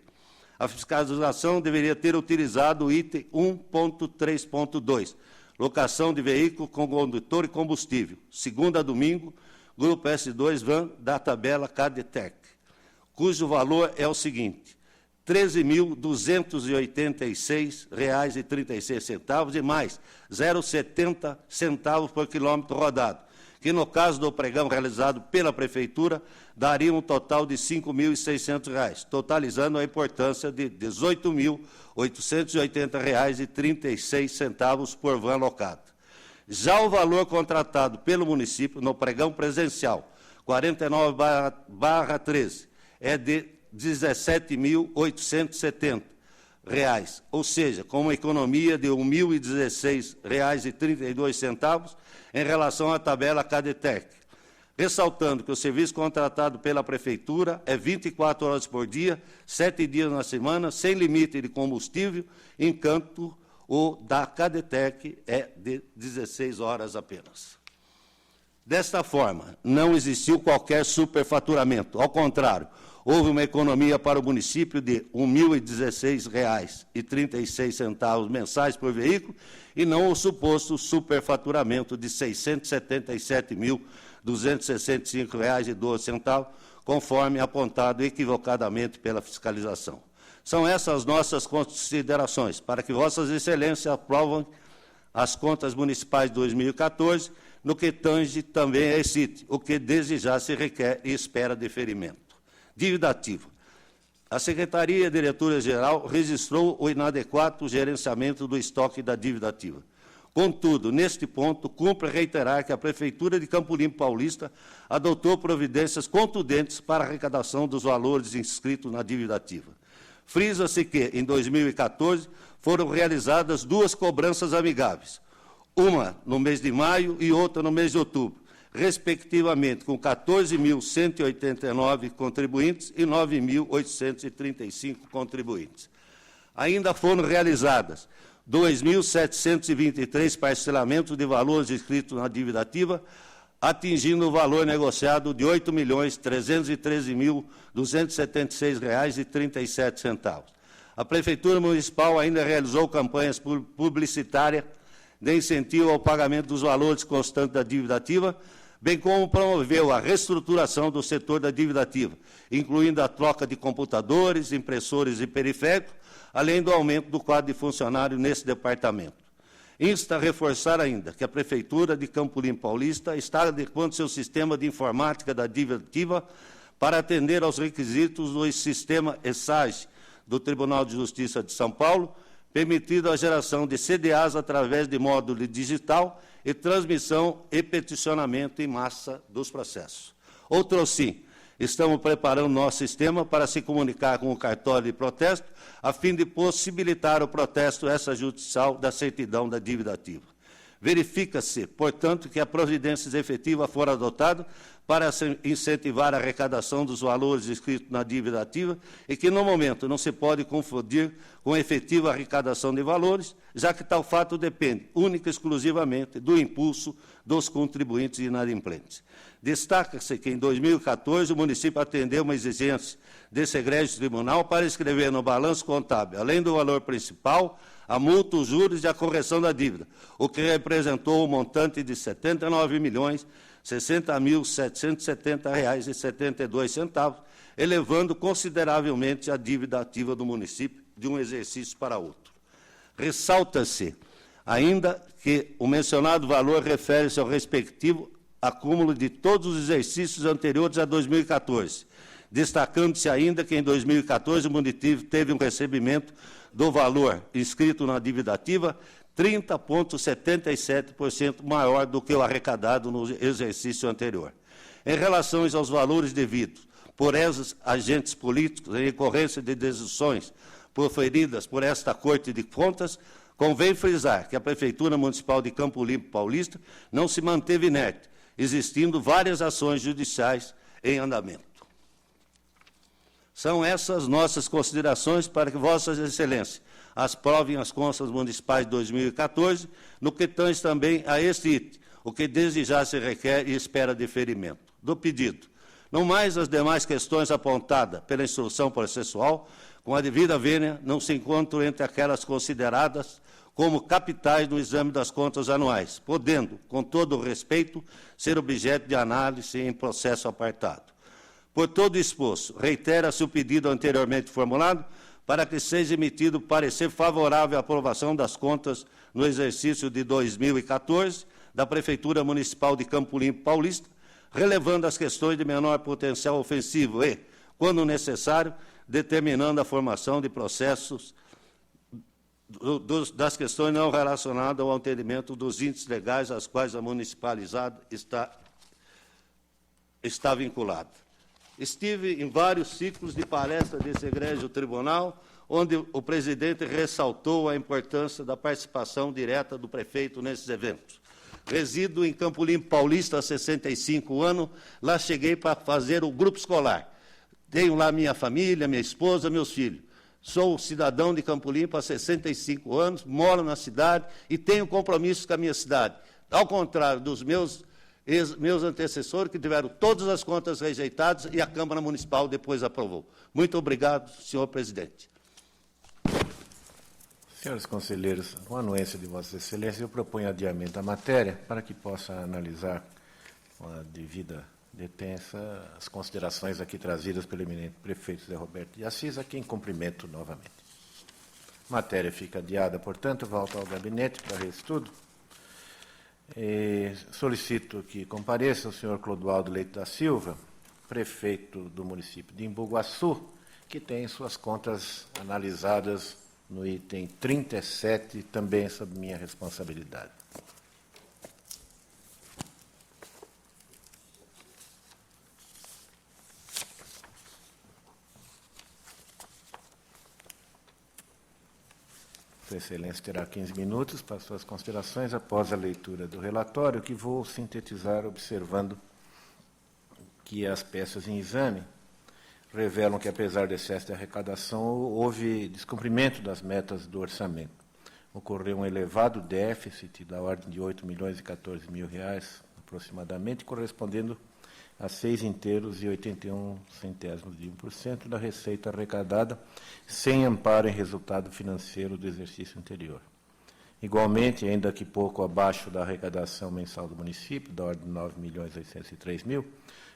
A fiscalização deveria ter utilizado o item 1.3.2, locação de veículo com condutor e combustível, segunda a domingo, grupo S2 Van, da tabela Cadetec, cujo valor é o seguinte, R$ 13.286,36 e mais 0,70 centavos por quilômetro rodado, que no caso do pregão realizado pela Prefeitura, daria um total de R$ 5.600, totalizando a importância de R$ 18.880,36 por van locado. Já o valor contratado pelo município no pregão presencial 49/13 é de R$ 17.870, ou seja, com uma economia de R$ 1.016,32 em relação à tabela Cadetec. Ressaltando que o serviço contratado pela Prefeitura é 24 horas por dia, 7 dias na semana, sem limite de combustível, enquanto o da Cadetec é de 16 horas apenas. Desta forma, não existiu qualquer superfaturamento. Ao contrário, houve uma economia para o município de R$ 1.016,36 mensais por veículo, e não o suposto superfaturamento de R$ 677.265,12, conforme apontado equivocadamente pela fiscalização. São essas nossas considerações, para que Vossas Excelências aprovem as contas municipais de 2014, no que tange também a esse, o que desde já se requer e espera deferimento. Dívida ativa. A Secretaria Diretoria-Geral registrou o inadequado gerenciamento do estoque da dívida ativa. Contudo, neste ponto, cumpre reiterar que a Prefeitura de Campo Limpo Paulista adotou providências contundentes para a arrecadação dos valores inscritos na dívida ativa. Frisa-se que, em 2014, foram realizadas 2 cobranças amigáveis, uma no mês de maio e outra no mês de outubro, respectivamente com 14.189 contribuintes e 9.835 contribuintes. Ainda foram realizadas 2.723 parcelamentos de valores inscritos na dívida ativa, atingindo o valor negociado de R$ 8.313.276,37. A Prefeitura Municipal ainda realizou campanhas publicitárias de incentivo ao pagamento dos valores constantes da dívida ativa, bem como promoveu a reestruturação do setor da dívida ativa, incluindo a troca de computadores, impressores e periféricos, além do aumento do quadro de funcionários nesse departamento. Insta a reforçar ainda que a Prefeitura de Campo Limpo Paulista está adequando seu sistema de informática da dívida ativa para atender aos requisitos do sistema ESAG do Tribunal de Justiça de São Paulo, permitindo a geração de CDAs através de módulo digital e transmissão e peticionamento em massa dos processos. Outro sim, estamos preparando nosso sistema para se comunicar com o cartório de protesto, a fim de possibilitar o protesto extrajudicial da certidão da dívida ativa. Verifica-se, portanto, que a providência efetiva for adotada para incentivar a arrecadação dos valores inscritos na dívida ativa e que, no momento, não se pode confundir com a efetiva arrecadação de valores, já que tal fato depende, única e exclusivamente, do impulso dos contribuintes inadimplentes. Destaca-se que, em 2014, o município atendeu uma exigência desse egrégio tribunal para inscrever no balanço contábil, além do valor principal, a multa, os juros e a correção da dívida, o que representou um montante de R$ 79.060.770,72, elevando consideravelmente a dívida ativa do município de um exercício para outro. Ressalta-se ainda que o mencionado valor refere-se ao respectivo acúmulo de todos os exercícios anteriores a 2014, destacando-se ainda que em 2014 o município teve um recebimento do valor inscrito na dívida ativa 30,77% maior do que o arrecadado no exercício anterior. Em relação aos valores devidos por esses agentes políticos em decorrência de decisões proferidas por esta Corte de Contas, convém frisar que a Prefeitura Municipal de Campo Limpo Paulista não se manteve inerte, existindo várias ações judiciais em andamento. São essas nossas considerações para que Vossas Excelências aprovem as contas municipais de 2014, no que tange também a este item, o que desde já se requer e espera deferimento do pedido. Não mais as demais questões apontadas pela instrução processual, com a devida vênia, não se encontram entre aquelas consideradas como capitais no exame das contas anuais, podendo, com todo o respeito, ser objeto de análise em processo apartado. Por todo exposto, reitera-se o pedido anteriormente formulado para que seja emitido parecer favorável à aprovação das contas no exercício de 2014 da Prefeitura Municipal de Campo Limpo Paulista, relevando as questões de menor potencial ofensivo e, quando necessário, determinando a formação de processos das questões não relacionadas ao atendimento dos índices legais às quais a municipalizada está vinculada. Estive em vários ciclos de palestra desse egrégio tribunal, onde o presidente ressaltou a importância da participação direta do prefeito nesses eventos. Resido em Campo Limpo Paulista há 65 anos, lá cheguei para fazer o grupo escolar. Tenho lá minha família, minha esposa, meus filhos. Sou cidadão de Campo Limpo há 65 anos, moro na cidade e tenho compromissos com a minha cidade. Ao contrário dos meus meus antecessores, que tiveram todas as contas rejeitadas e a Câmara Municipal depois aprovou. Muito obrigado, senhor presidente. Senhores conselheiros, com a anuência de Vossa Excelência, eu proponho adiamento da matéria para que possa analisar com a devida detença as considerações aqui trazidas pelo eminente prefeito Zé Roberto de Assis, aqui em cumprimento novamente. A matéria fica adiada, portanto, volta ao gabinete para reestudo. Solicito que compareça o senhor Clodoaldo Leite da Silva, prefeito do município de Embu-Guaçu, que tem suas contas analisadas no item 37, também sob minha responsabilidade. Sua Excelência terá 15 minutos para suas considerações após a leitura do relatório, que vou sintetizar observando que as peças em exame revelam que, apesar do excesso de arrecadação, houve descumprimento das metas do orçamento. Ocorreu um elevado déficit da ordem de R$ 8.014.000, aproximadamente, correspondendo a 6,81% da receita arrecadada, sem amparo em resultado financeiro do exercício anterior. Igualmente, ainda que pouco abaixo da arrecadação mensal do município, da ordem de R$ 9.803.000,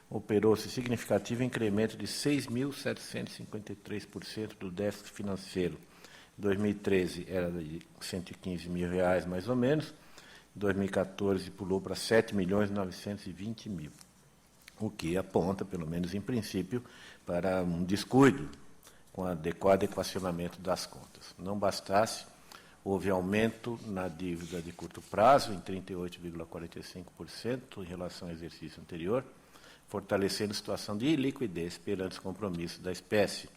operou-se significativo incremento de 6.753% do déficit financeiro. Em 2013 era de R$ 115.000, mais ou menos. Em 2014 pulou para R$ 7.920.000, o que aponta, pelo menos em princípio, para um descuido com o adequado equacionamento das contas. Não bastasse, houve aumento na dívida de curto prazo em 38,45% em relação ao exercício anterior, fortalecendo a situação de iliquidez perante os compromissos da espécie,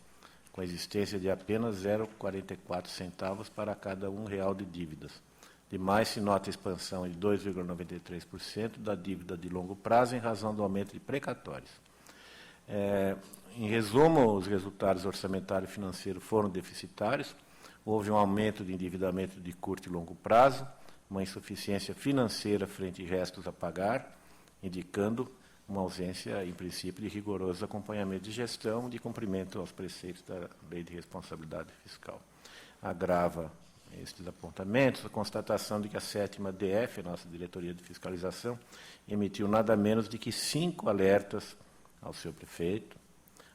com a existência de apenas 0,44 centavos para cada R$1 de dívidas. Demais, se nota a expansão de 2,93% da dívida de longo prazo em razão do aumento de precatórios. Em resumo, os resultados orçamentário e financeiro foram deficitários, houve um aumento de endividamento de curto e longo prazo, uma insuficiência financeira frente a restos a pagar, indicando uma ausência, em princípio, de rigoroso acompanhamento de gestão de cumprimento aos preceitos da Lei de Responsabilidade Fiscal. Agrava estes apontamentos a constatação de que a 7ª DF, a nossa Diretoria de Fiscalização, emitiu nada menos de que 5 alertas ao seu prefeito,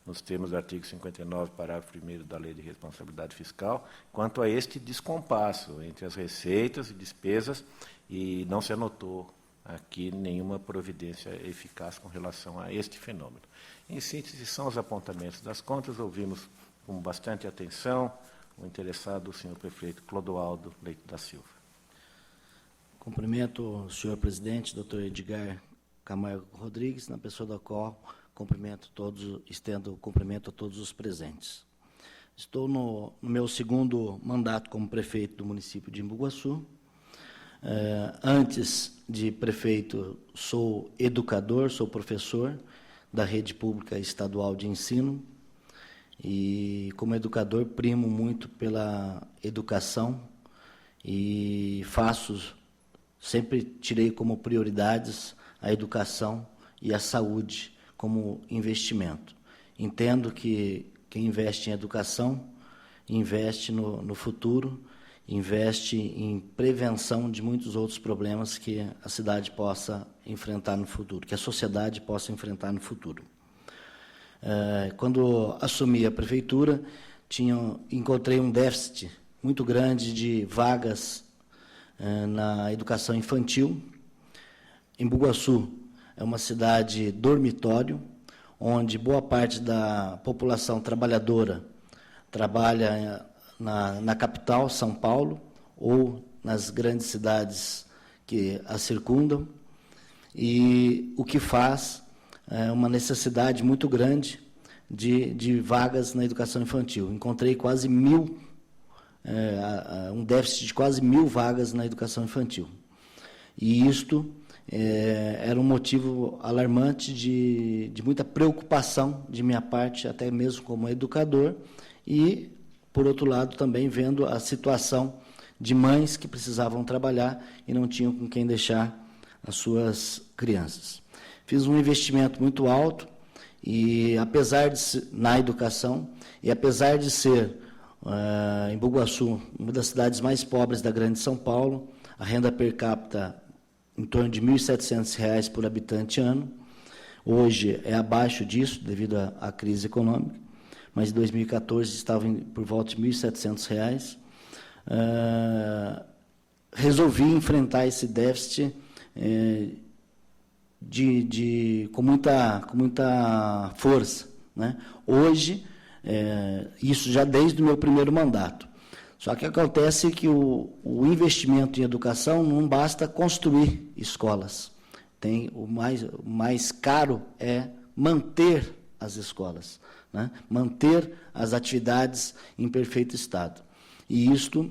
nos termos do artigo 59, parágrafo 1º da Lei de Responsabilidade Fiscal, quanto a este descompasso entre as receitas e despesas, e não se anotou aqui nenhuma providência eficaz com relação a este fenômeno. Em síntese, são os apontamentos das contas, ouvimos com bastante atenção o interessado, o senhor prefeito Clodoaldo Leite da Silva. Cumprimento o senhor presidente, doutor Edgar Camargo Rodrigues, na pessoa da qual estendo o cumprimento a todos os presentes. Estou no meu segundo mandato como prefeito do município de Embu-Guaçu. Antes de prefeito, sou educador, sou professor da rede pública estadual de ensino e, como educador, primo muito pela educação e sempre tirei como prioridades a educação e a saúde como investimento. Entendo que quem investe em educação investe no futuro, investe em prevenção de muitos outros problemas que a cidade possa enfrentar no futuro, que a sociedade possa enfrentar no futuro. Quando assumi a prefeitura, encontrei um déficit muito grande de vagas na educação infantil. Embu-Guaçu é uma cidade dormitório, onde boa parte da população trabalhadora trabalha na capital, São Paulo, ou nas grandes cidades que a circundam, e o que faz uma necessidade muito grande de vagas na educação infantil. Encontrei quase 1.000, um déficit de quase 1.000 vagas na educação infantil. E isto era um motivo alarmante de muita preocupação de minha parte, até mesmo como educador, e, por outro lado, também vendo a situação de mães que precisavam trabalhar e não tinham com quem deixar as suas crianças. Fiz um investimento muito alto e, apesar de ser, na educação, e apesar de ser em Bugaçu, uma das cidades mais pobres da Grande São Paulo, a renda per capita em torno de R$ 1.700 por habitante ano. Hoje é abaixo disso, devido à crise econômica, mas em 2014 estava por volta de R$ 1.700. Resolvi enfrentar esse déficit com muita força, né? Hoje, isso já desde o meu primeiro mandato. Só que acontece que o investimento em educação não basta construir escolas. O mais caro é manter as escolas, né? Manter as atividades em perfeito estado. E isto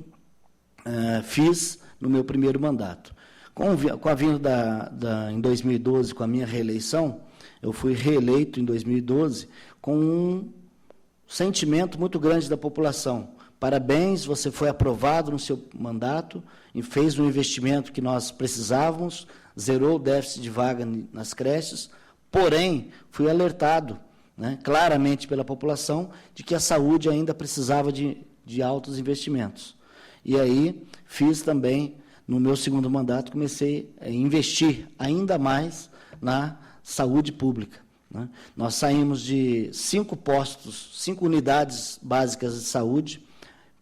fiz no meu primeiro mandato. Com a vinda em 2012, com a minha reeleição, eu fui reeleito em 2012 com um sentimento muito grande da população. Parabéns, você foi aprovado no seu mandato e fez um investimento que nós precisávamos, zerou o déficit de vaga nas creches, porém, fui alertado, né, claramente pela população de que a saúde ainda precisava de altos investimentos. E aí, fiz também, no meu segundo mandato, comecei a investir ainda mais na saúde pública, né? Nós saímos de 5 unidades básicas de saúde,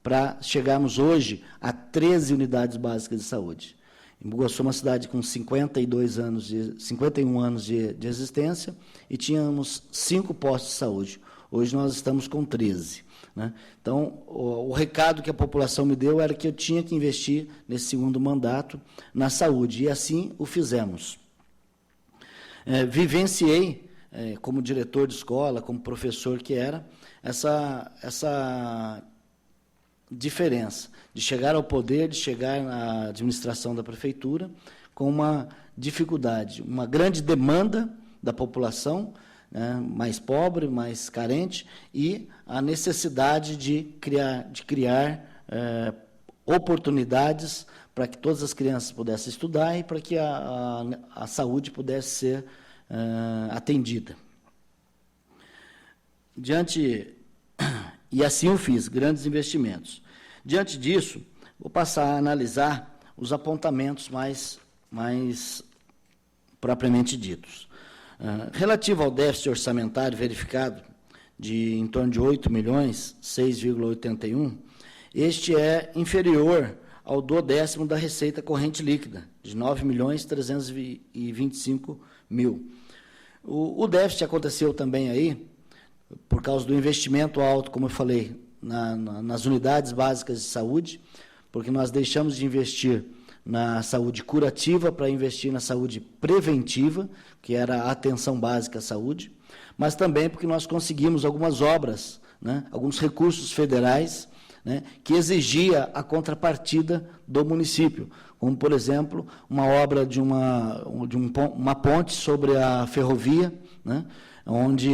para chegarmos hoje a 13 unidades básicas de saúde. Em Bugaçu, uma cidade com 51 anos de existência, e tínhamos 5 postos de saúde. Hoje nós estamos com 13. Né? Então, o recado que a população me deu era que eu tinha que investir nesse segundo mandato na saúde, e assim o fizemos. Vivenciei, como diretor de escola, como professor que era, essa diferença de chegar ao poder, de chegar na administração da prefeitura com uma dificuldade, uma grande demanda da população, né, mais pobre, mais carente, e a necessidade de criar oportunidades para que todas as crianças pudessem estudar e para que a saúde pudesse ser atendida. E assim eu fiz, grandes investimentos. Diante disso, vou passar a analisar os apontamentos mais propriamente ditos. Relativo ao déficit orçamentário verificado, de em torno de 8 milhões, 6,81, este é inferior ao duodécimo da receita corrente líquida, de 9 milhões 325 mil. O déficit aconteceu também aí, por causa do investimento alto, como eu falei, nas unidades básicas de saúde, porque nós deixamos de investir na saúde curativa para investir na saúde preventiva, que era a atenção básica à saúde, mas também porque nós conseguimos algumas obras, né, alguns recursos federais, né, que exigia a contrapartida do município, como, por exemplo, uma obra de uma ponte sobre a ferrovia, né, onde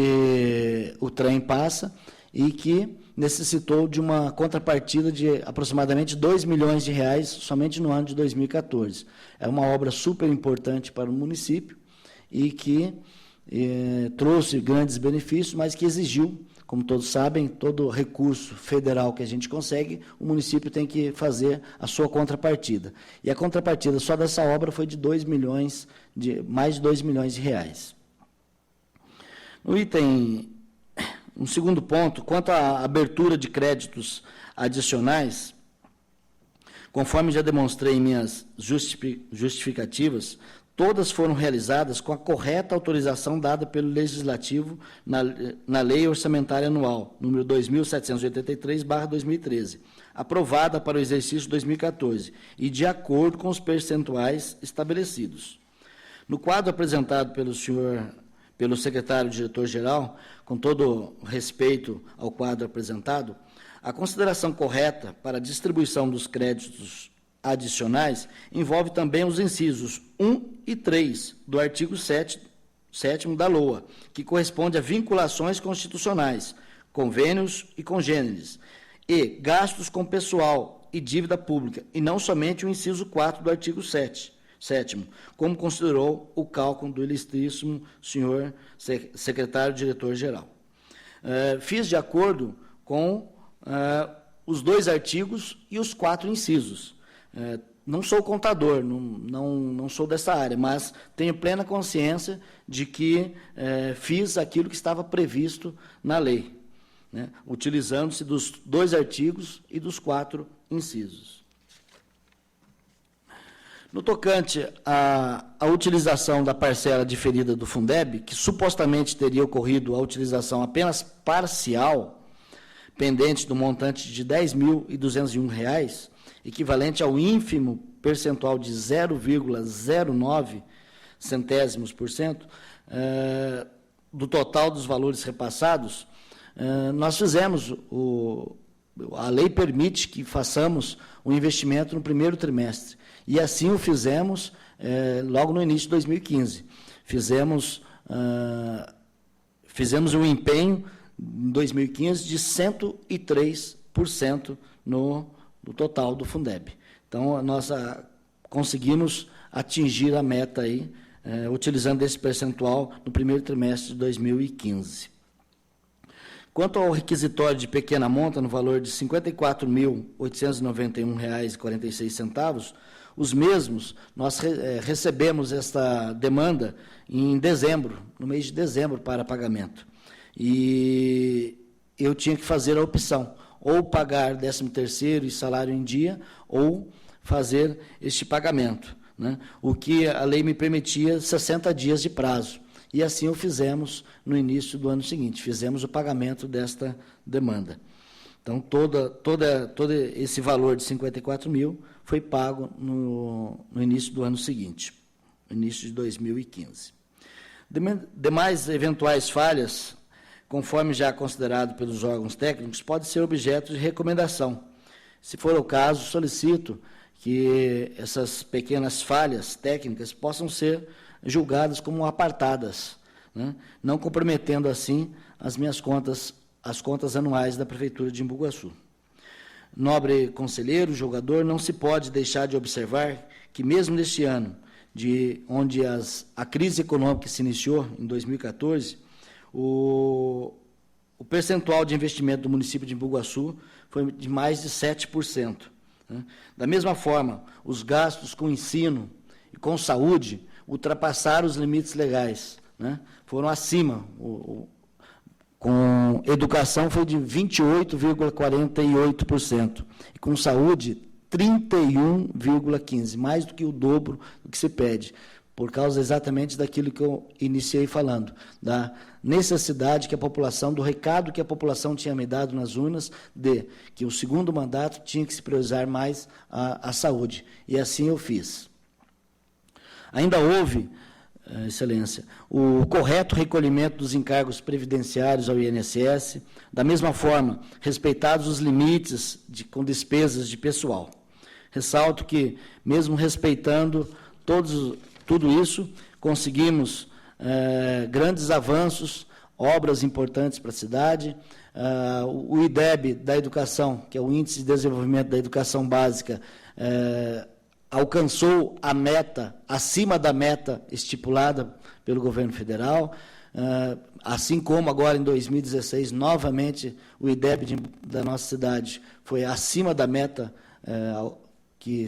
o trem passa, e que necessitou de uma contrapartida de aproximadamente 2 milhões de reais somente no ano de 2014. É uma obra super importante para o município e que trouxe grandes benefícios, mas que exigiu, como todos sabem, todo recurso federal que a gente consegue, o município tem que fazer a sua contrapartida. E a contrapartida só dessa obra foi de mais de 2 milhões de reais. No item, um segundo ponto, quanto à abertura de créditos adicionais, conforme já demonstrei em minhas justificativas, todas foram realizadas com a correta autorização dada pelo Legislativo na Lei Orçamentária Anual, número 2.783/2013, aprovada para o exercício 2014, e de acordo com os percentuais estabelecidos. No quadro apresentado pelo secretário-diretor-geral, com todo respeito ao quadro apresentado, a consideração correta para a distribuição dos créditos adicionais envolve também os incisos 1 e 3 do artigo 7º da LOA, que corresponde a vinculações constitucionais, convênios e congêneres, e gastos com pessoal e dívida pública, e não somente o inciso 4 do artigo 7 Sétimo, como considerou o cálculo do ilustríssimo senhor secretário-diretor-geral. Fiz de acordo com os 2 artigos e os 4 incisos. Não sou contador, não sou dessa área, mas tenho plena consciência de que fiz aquilo que estava previsto na lei, né, utilizando-se dos 2 artigos e dos 4 incisos. No tocante à utilização da parcela diferida do Fundeb, que supostamente teria ocorrido a utilização apenas parcial, pendente do montante de R$ 10.201, equivalente ao ínfimo percentual de 0,09 centésimos% do total dos valores repassados, nós fizemos, a lei permite que façamos o investimento no primeiro trimestre, e assim o fizemos logo no início de 2015. Fizemos um empenho em 2015 de 103% no total do Fundeb. Então, nós conseguimos atingir a meta aí, utilizando esse percentual no primeiro trimestre de 2015. Quanto ao requisitório de pequena monta, no valor de R$ 54.891,46, os mesmos, nós recebemos esta demanda em dezembro, no mês de dezembro, para pagamento. E eu tinha que fazer a opção, ou pagar 13º e salário em dia, ou fazer este pagamento, né? O que a lei me permitia 60 dias de prazo. E assim o fizemos no início do ano seguinte, fizemos o pagamento desta demanda. Então, todo esse valor de 54 mil foi pago no início do ano seguinte, no início de 2015. Demais eventuais falhas, conforme já considerado pelos órgãos técnicos, podem ser objeto de recomendação. Se for o caso, solicito que essas pequenas falhas técnicas possam ser julgadas como apartadas, né, não comprometendo, assim, as contas anuais da Prefeitura de Embu-Guaçu. Nobre conselheiro, julgador, não se pode deixar de observar que, mesmo neste ano, onde a crise econômica se iniciou, em 2014, o percentual de investimento do município de Embu-Guaçu foi de mais de 7%. Né? Da mesma forma, os gastos com ensino e com saúde ultrapassaram os limites legais, né? Foram acima. Com educação foi de 28,48%, e com saúde, 31,15%, mais do que o dobro do que se pede, por causa exatamente daquilo que eu iniciei falando, da necessidade que a população, do recado que a população tinha me dado nas urnas, de que o segundo mandato tinha que se priorizar mais a saúde, e assim eu fiz. Ainda houve, Excelência, o correto recolhimento dos encargos previdenciários ao INSS, da mesma forma, respeitados os limites com despesas de pessoal. Ressalto que, mesmo respeitando tudo isso, conseguimos grandes avanços, obras importantes para a cidade. O IDEB da educação, que é o Índice de Desenvolvimento da Educação Básica, alcançou a meta, acima da meta estipulada pelo governo federal, assim como agora em 2016, novamente, o IDEB da nossa cidade foi acima da meta que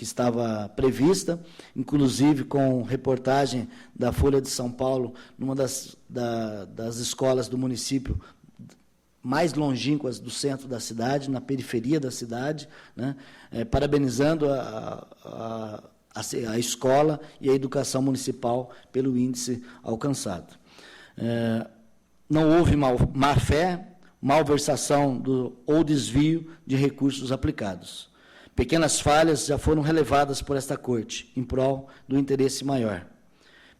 estava prevista, inclusive com reportagem da Folha de São Paulo, numa das escolas do município mais longínquas do centro da cidade, na periferia da cidade, né, parabenizando a escola e a educação municipal pelo índice alcançado. Não houve má-fé, malversação ou desvio de recursos aplicados. Pequenas falhas já foram relevadas por esta Corte, em prol do interesse maior.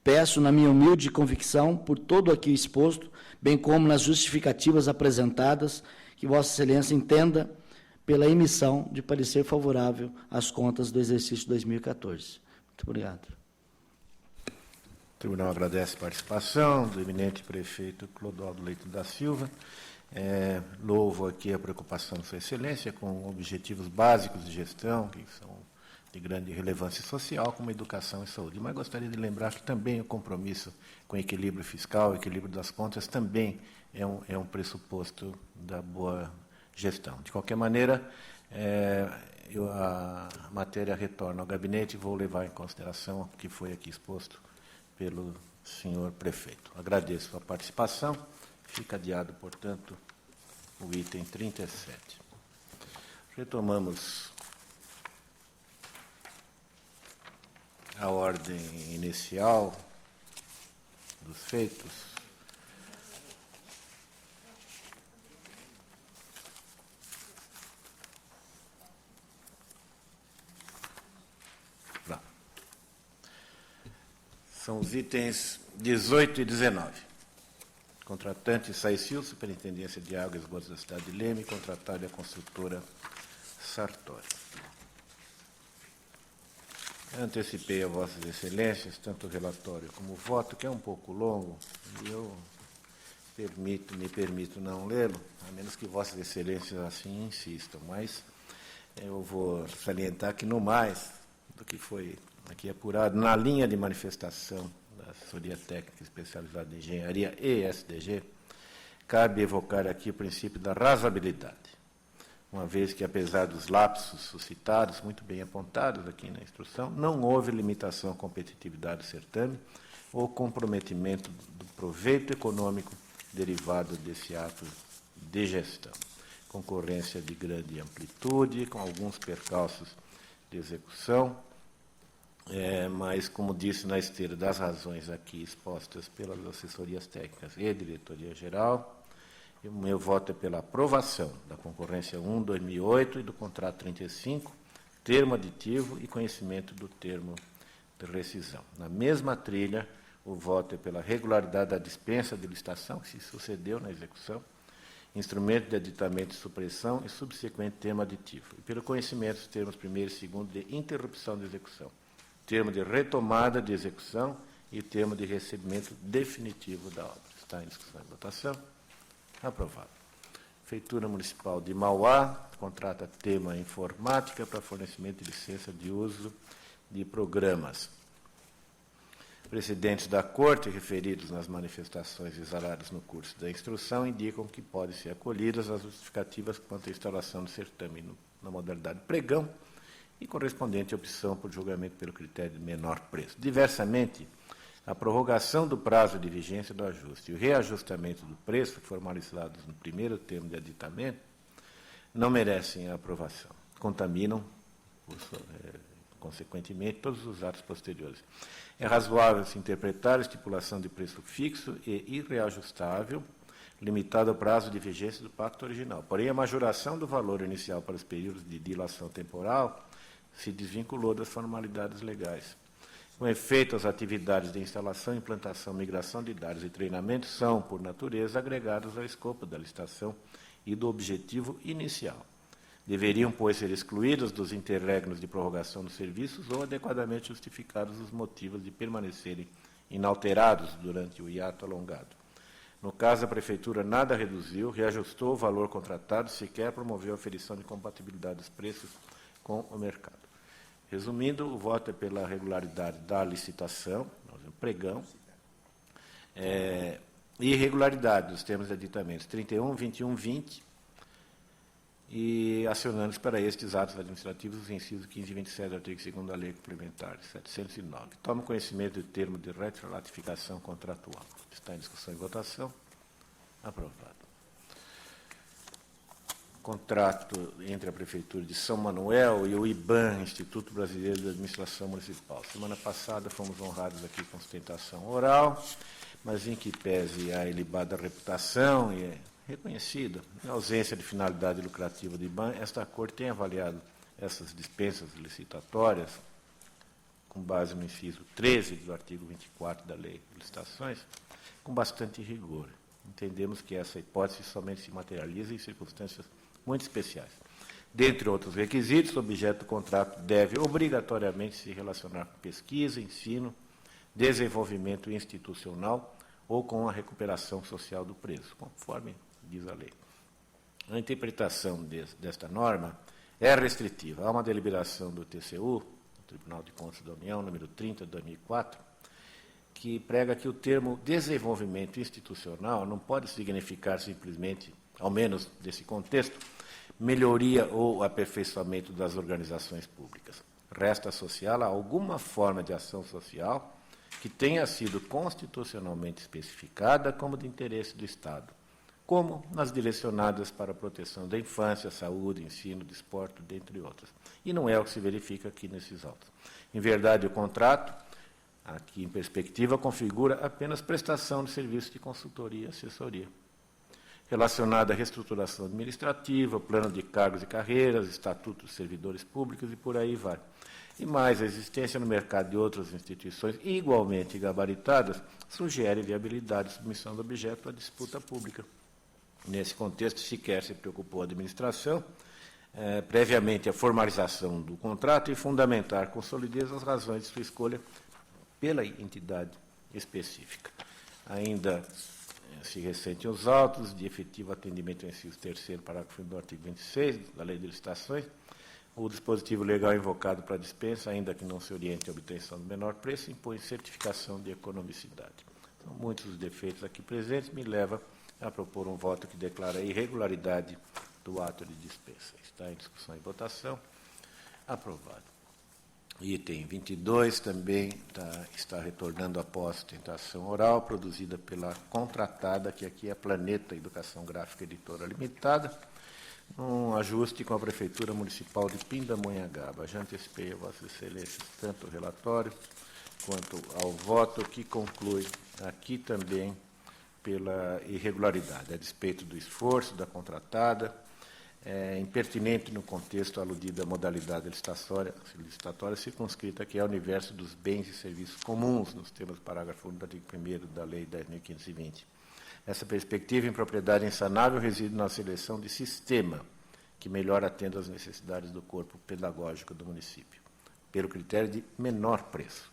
Peço, na minha humilde convicção, por todo aqui exposto, bem como nas justificativas apresentadas, que Vossa Excelência entenda pela emissão de parecer favorável às contas do exercício 2014. Muito obrigado. O tribunal agradece a participação do eminente prefeito Clodoaldo Leite da Silva. Louvo aqui a preocupação de Sua Excelência com objetivos básicos de gestão, que são de grande relevância social, como educação e saúde. Mas gostaria de lembrar que também o compromisso com equilíbrio fiscal, equilíbrio das contas, também é um pressuposto da boa gestão. De qualquer maneira, a matéria retorna ao gabinete e vou levar em consideração o que foi aqui exposto pelo senhor prefeito. Agradeço a participação. Fica adiado, portanto, o item 37. Retomamos a ordem inicial dos feitos. Não. São os itens 18 e 19. Contratante Saicil, Superintendência de Água e Esgotos da cidade de Leme, contratada a construtora Sartori. Antecipei a Vossas Excelências, tanto o relatório como o voto, que é um pouco longo, e eu me permito não lê-lo, a menos que Vossas Excelências assim insistam, mas eu vou salientar que, no mais do que foi aqui apurado, na linha de manifestação da Assessoria Técnica Especializada em Engenharia e SDG, cabe evocar aqui o princípio da razoabilidade, uma vez que, apesar dos lapsos suscitados, muito bem apontados aqui na instrução, não houve limitação à competitividade do certame ou comprometimento do proveito econômico derivado desse ato de gestão. Concorrência de grande amplitude, com alguns percalços de execução, mas, como disse na esteira das razões aqui expostas pelas assessorias técnicas e diretoria-geral, o meu voto é pela aprovação da concorrência 1/2008 e do contrato 35, termo aditivo e conhecimento do termo de rescisão. Na mesma trilha, o voto é pela regularidade da dispensa de licitação, que se sucedeu na execução, instrumento de aditamento e supressão e subsequente termo aditivo, e pelo conhecimento dos termos 1º e 2º de interrupção de execução, termo de retomada de execução e termo de recebimento definitivo da obra. Está em discussão e votação. Aprovado. Prefeitura Municipal de Mauá contrata tema informática para fornecimento de licença de uso de programas. Presidentes da Corte, referidos nas manifestações exaladas no curso da instrução, indicam que podem ser acolhidas as justificativas quanto à instalação do certame na modalidade pregão e correspondente opção por julgamento pelo critério de menor preço. Diversamente, a prorrogação do prazo de vigência do ajuste e o reajustamento do preço, formalizados no primeiro termo de aditamento, não merecem a aprovação. Contaminam, consequentemente, todos os atos posteriores. É razoável se interpretar a estipulação de preço fixo e irreajustável, limitado ao prazo de vigência do pacto original. Porém, a majoração do valor inicial para os períodos de dilação temporal se desvinculou das formalidades legais. Com efeito, as atividades de instalação, implantação, migração de dados e treinamento são, por natureza, agregadas ao escopo da licitação e do objetivo inicial. Deveriam, pois, ser excluídas dos interregnos de prorrogação dos serviços ou adequadamente justificados os motivos de permanecerem inalterados durante o hiato alongado. No caso, a Prefeitura nada reduziu, reajustou o valor contratado, sequer promoveu a aferição de compatibilidade dos preços com o mercado. Resumindo, o voto é pela regularidade da licitação, pregão, e irregularidade dos termos de aditamentos 31, 21, 20, e acionando para estes atos administrativos os incisos 15 e 27 do artigo 2º da Lei Complementar 709. Tomo conhecimento do termo de retroratificação contratual. Está em discussão e votação. Aprovado. Contrato entre a Prefeitura de São Manuel e o IBAN, Instituto Brasileiro de Administração Municipal. Semana passada fomos honrados aqui com sustentação oral, mas em que pese a ilibada reputação e reconhecida, em ausência de finalidade lucrativa do IBAN, esta Corte tem avaliado essas dispensas licitatórias, com base no inciso 13 do artigo 24 da Lei de Licitações, com bastante rigor. Entendemos que essa hipótese somente se materializa em circunstâncias muito especiais. Dentre outros requisitos, o objeto do contrato deve obrigatoriamente se relacionar com pesquisa, ensino, desenvolvimento institucional ou com a recuperação social do preço, conforme diz a lei. A interpretação desta norma é restritiva. Há uma deliberação do TCU Tribunal de Contas da União, número 30, de 2004, que prega que o termo desenvolvimento institucional não pode significar simplesmente, ao menos nesse contexto, melhoria ou aperfeiçoamento das organizações públicas. Resta associá-la a alguma forma de ação social que tenha sido constitucionalmente especificada como de interesse do Estado, como nas direcionadas para a proteção da infância, saúde, ensino, desporto, dentre outras. E não é o que se verifica aqui nesses autos. Em verdade, o contrato, aqui em perspectiva, configura apenas prestação de serviço de consultoria e assessoria, relacionada à reestruturação administrativa, plano de cargos e carreiras, estatuto dos servidores públicos e por aí vai. E mais, a existência no mercado de outras instituições igualmente gabaritadas sugere viabilidade de submissão do objeto à disputa pública. Nesse contexto, sequer se preocupou a administração, previamente à formalização do contrato, e fundamentar com solidez as razões de sua escolha pela entidade específica. Ainda se ressentem os autos de efetivo atendimento ao inciso 3º, parágrafo do artigo 26 da Lei de Licitações. O dispositivo legal invocado para a dispensa, ainda que não se oriente à obtenção do menor preço, impõe certificação de economicidade. Então, muitos dos defeitos aqui presentes me levam a propor um voto que declara a irregularidade do ato de dispensa. Está em discussão e votação. Aprovado. Item 22 também está retornando após tentação oral, produzida pela contratada, que aqui é Planeta Educação Gráfica Editora Limitada, um ajuste com a Prefeitura Municipal de Pindamonhangaba. Já antecipei a Vossa Excelência tanto o relatório quanto ao voto, que conclui aqui também pela irregularidade, a despeito do esforço da contratada, impertinente no contexto aludido à modalidade licitatória circunscrita, que é o universo dos bens e serviços comuns, nos termos do parágrafo 1 do artigo 1º da Lei 10.520. Essa perspectiva em propriedade insanável reside na seleção de sistema que melhor atenda às necessidades do corpo pedagógico do município, pelo critério de menor preço.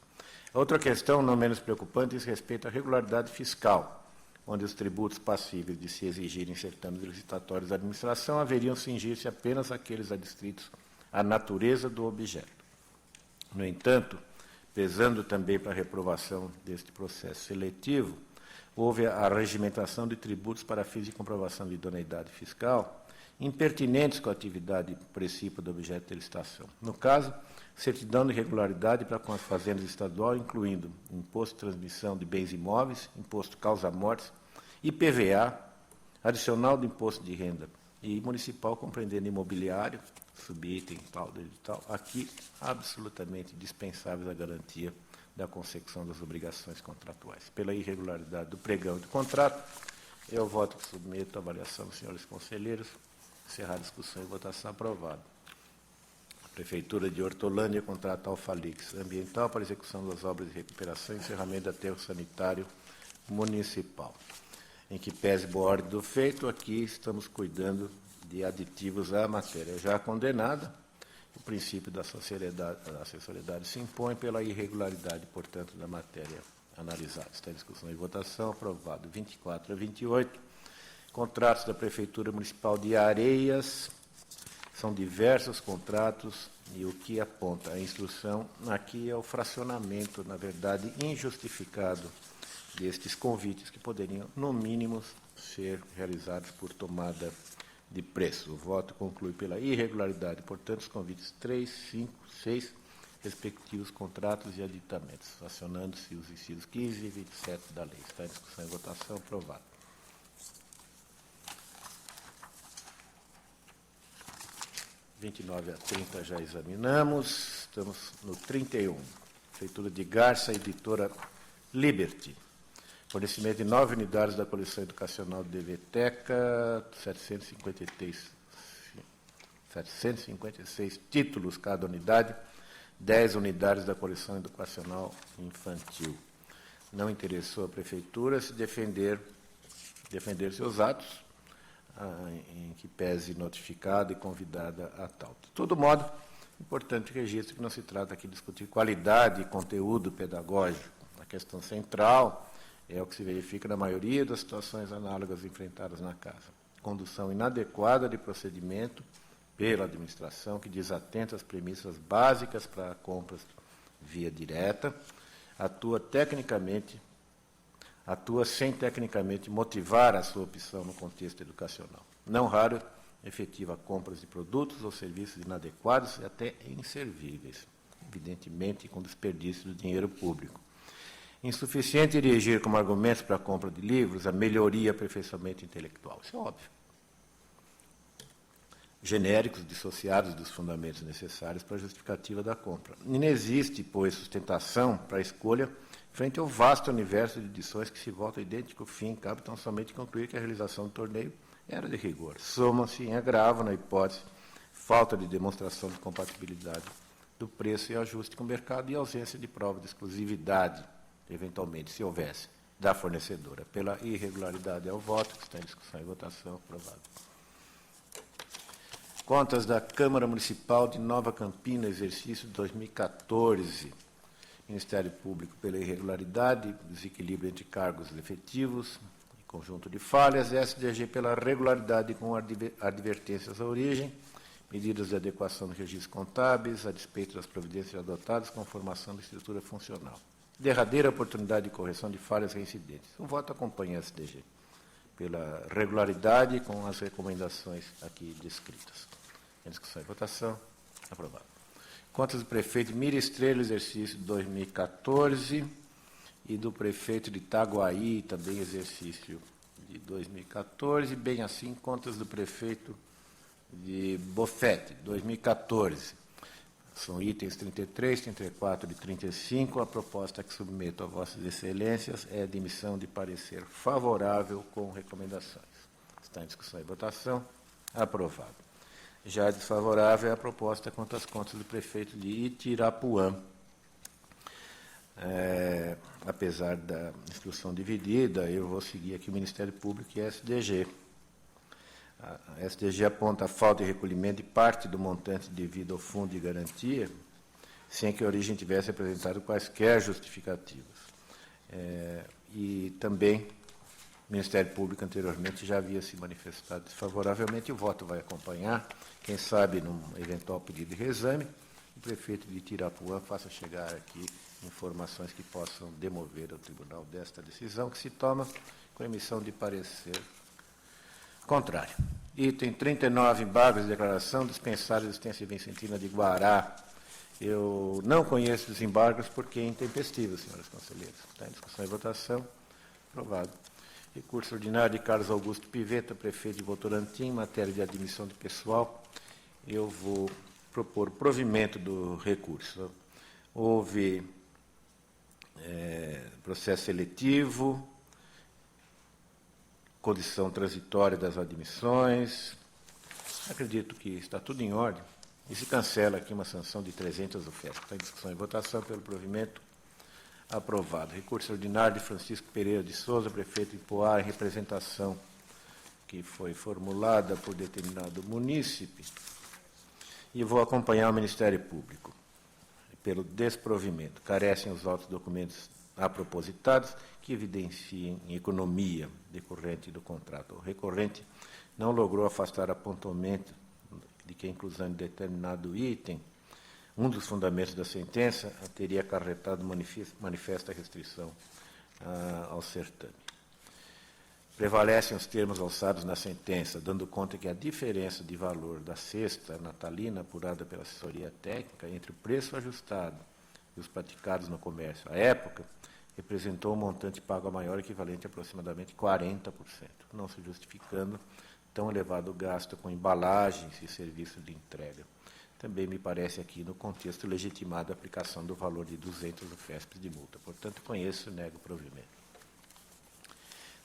Outra questão, não menos preocupante, diz respeito à regularidade fiscal, onde os tributos passíveis de se exigirem certames licitatórios da administração haveriam cingir-se apenas àqueles adstritos à natureza do objeto. No entanto, pesando também para a reprovação deste processo seletivo, houve a regimentação de tributos para fins de comprovação de idoneidade fiscal, impertinentes com a atividade princípio do objeto de licitação. No caso, certidão de regularidade para com as fazendas estadual, incluindo imposto de transmissão de bens imóveis, imposto causa-mortes, IPVA, adicional do imposto de renda e municipal, compreendendo imobiliário, subitem, tal, aqui absolutamente dispensáveis à garantia da consecução das obrigações contratuais. Pela irregularidade do pregão e do contrato, eu voto que submeto à avaliação dos senhores conselheiros. Encerrar a discussão e votação. Aprovado. A Prefeitura de Hortolândia contrata a Alfalix Ambiental para execução das obras de recuperação e encerramento do aterro sanitário municipal. Em que pese boa ordem do feito, aqui estamos cuidando de aditivos à matéria já condenada. O princípio da acessoriedade se impõe pela irregularidade, portanto, da matéria analisada. Está em discussão e votação. Aprovado. 24 a 28. Contratos da Prefeitura Municipal de Areias. São diversos contratos e o que aponta a instrução aqui é o fracionamento, na verdade, injustificado destes convites que poderiam, no mínimo, ser realizados por tomada de preço. O voto conclui pela irregularidade, portanto, os convites 3, 5, 6, respectivos contratos e aditamentos, acionando-se os incisos 15 e 27 da lei. Está em discussão e votação. Aprovado. De 29 a 30 já examinamos. Estamos no 31. Prefeitura de Garça, editora Liberty. Fornecimento de 9 unidades da coleção educacional de DVTeca, 756 títulos cada unidade, 10 unidades da coleção educacional infantil. Não interessou a Prefeitura se defender seus atos, em que pese notificada e convidada a tal. De todo modo, importante registro que não se trata aqui de discutir qualidade e conteúdo pedagógico. A questão central é o que se verifica na maioria das situações análogas enfrentadas na casa. Condução inadequada de procedimento pela administração que desatenta as premissas básicas para compras via direta, atua sem tecnicamente motivar a sua opção no contexto educacional. Não raro, efetiva compras de produtos ou serviços inadequados e até inservíveis, evidentemente com desperdício do dinheiro público. Insuficiente dirigir como argumentos para a compra de livros a melhoria e aperfeiçoamento intelectual. Isso é óbvio. Genéricos, dissociados dos fundamentos necessários para a justificativa da compra. Não existe, pois, sustentação para a escolha frente ao vasto universo de edições que se volta ao idêntico fim, cabe tão somente concluir que a realização do torneio era de rigor. Soma-se em agravo, na hipótese, falta de demonstração de compatibilidade do preço e ajuste com o mercado e ausência de prova de exclusividade, eventualmente, se houvesse, da fornecedora. Pela irregularidade ao voto, que está em discussão e votação, aprovado. Contas da Câmara Municipal de Nova Campina, exercício de 2014. Ministério Público pela irregularidade, desequilíbrio entre cargos efetivos e conjunto de falhas. SDG pela regularidade com advertências à origem, medidas de adequação dos registros contábeis, a despeito das providências adotadas com formação da estrutura funcional. Derradeira oportunidade de correção de falhas reincidentes. O voto acompanha a SDG pela regularidade com as recomendações aqui descritas. Em discussão e votação, aprovado. Contas do prefeito Mira Estrela, exercício de 2014, e do prefeito de Itaguaí, também exercício de 2014, bem assim, contas do prefeito de Bofete, 2014. São itens 33, 34 e 35. A proposta que submeto a vossas excelências é a de emissão de parecer favorável com recomendações. Está em discussão e votação. Aprovado. Já desfavorável é a proposta quanto às contas do prefeito de Itirapuã. Apesar da instrução dividida, eu vou seguir aqui o Ministério Público e a SDG. A SDG aponta a falta de recolhimento de parte do montante devido ao fundo de garantia, sem que a origem tivesse apresentado quaisquer justificativas. E também o Ministério Público anteriormente já havia se manifestado desfavoravelmente, e o voto vai acompanhar. Quem sabe, num eventual pedido de reexame, o prefeito de Itirapuã faça chegar aqui informações que possam demover ao tribunal desta decisão, que se toma com emissão de parecer contrário. Item 39, embargos de declaração, dispensar a existência vincentina de Guará. Eu não conheço os embargos porque é intempestivo, senhoras conselheiras. Está em discussão e votação. Aprovado. Recurso ordinário de Carlos Augusto Piveta, prefeito de Votorantim, matéria de admissão de pessoal. Eu vou propor o provimento do recurso. Houve processo seletivo, condição transitória das admissões. Acredito que está tudo em ordem. E se cancela aqui uma sanção de 300 ofertas. Está em discussão e votação pelo provimento. Aprovado. Recurso ordinário de Francisco Pereira de Souza, prefeito de Poá, em representação que foi formulada por determinado munícipe. E vou acompanhar o Ministério Público pelo desprovimento. Carecem os autos documentos apropositados que evidenciem economia decorrente do contrato. O recorrente não logrou afastar apontamento de que a inclusão de determinado item, um dos fundamentos da sentença, teria acarretado manifesta restrição ao certame. Prevalecem os termos alçados na sentença, dando conta que a diferença de valor da cesta natalina apurada pela assessoria técnica entre o preço ajustado e os praticados no comércio à época representou um montante pago a maior, equivalente a aproximadamente 40%, não se justificando tão elevado gasto com embalagens e serviços de entrega. Também me parece aqui, no contexto, legitimada a aplicação do valor de 200 UFESPs de multa. Portanto, conheço e nego o provimento.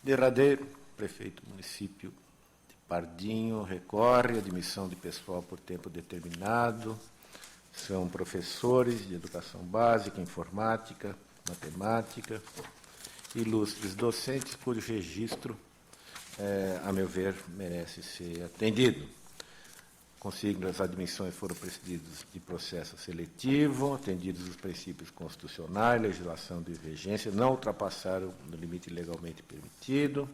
Derradeiro, prefeito do município de Pardinho recorre à admissão de pessoal por tempo determinado. São professores de educação básica, informática, matemática, ilustres docentes, cujo registro, a meu ver, merece ser atendido. Consignas as admissões foram precedidas de processo seletivo, atendidos os princípios constitucionais, legislação de vigência, não ultrapassaram no limite legalmente permitido.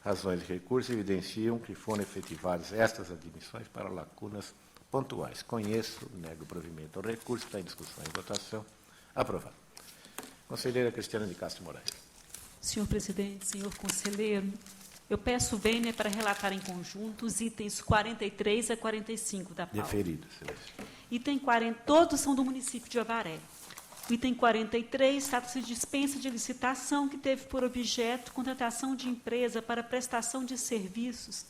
Razões de recurso evidenciam que foram efetivadas estas admissões para lacunas pontuais. Conheço, nego o provimento ao recurso, está em discussão e votação. Aprovado. Conselheira Cristiana de Castro Moraes. Senhor presidente, senhor conselheiro, eu peço vênia para relatar em conjunto os itens 43 a 45 da pauta. Deferido, excelência. Item 40, todos são do município de Avaré. O item 43 trata-se de dispensa de licitação que teve por objeto contratação de empresa para prestação de serviços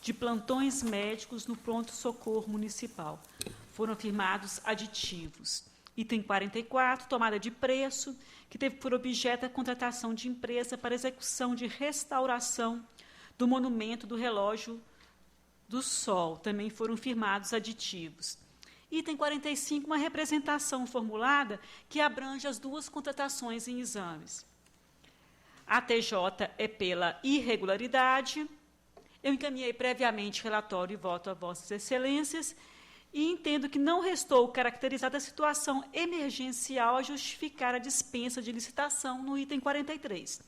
de plantões médicos no pronto-socorro municipal. Foram firmados aditivos. Item 44, tomada de preço, que teve por objeto a contratação de empresa para execução de restauração do monumento do relógio do Sol. Também foram firmados aditivos. Item 45, uma representação formulada que abrange as duas contratações em exames. A TJ é pela irregularidade. Eu encaminhei previamente relatório e voto a Vossas Excelências e entendo que não restou caracterizada a situação emergencial a justificar a dispensa de licitação no item 43.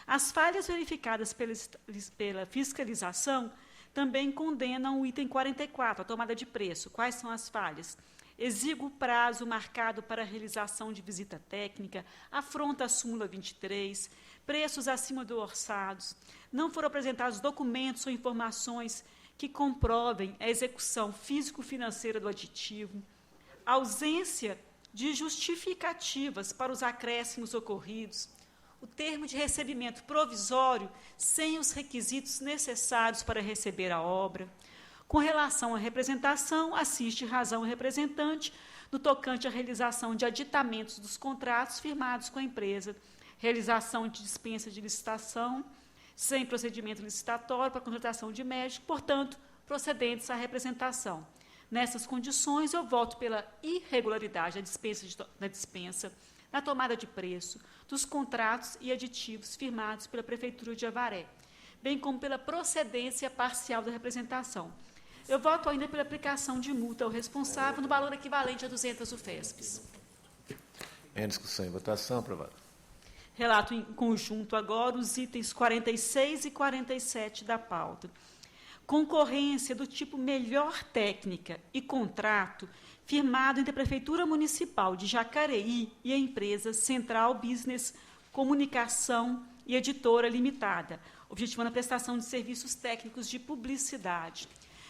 As falhas verificadas pela fiscalização também condenam o item 44, a tomada de preço. Quais são as falhas? Exíguo prazo marcado para a realização de visita técnica, afronta a súmula 23, preços acima do orçados, não foram apresentados documentos ou informações que comprovem a execução físico-financeira do aditivo, ausência de justificativas para os acréscimos ocorridos, o termo de recebimento provisório sem os requisitos necessários para receber a obra. Com relação à representação, assiste razão representante no tocante à realização de aditamentos dos contratos firmados com a empresa, realização de dispensa de licitação, sem procedimento licitatório para contratação de médico, portanto, procedentes à representação. Nessas condições, eu voto pela irregularidade da dispensa, na tomada de preço, dos contratos e aditivos firmados pela Prefeitura de Avaré, bem como pela procedência parcial da representação. Eu voto ainda pela aplicação de multa ao responsável no valor equivalente a 200 UFESPs. Em discussão e votação, aprovado. Relato em conjunto agora os itens 46 e 47 da pauta. Concorrência do tipo melhor técnica e contrato firmado entre a Prefeitura Municipal de Jacareí e a empresa Central Business Comunicação e Editora Limitada, objetivando a prestação de serviços técnicos de publicidade.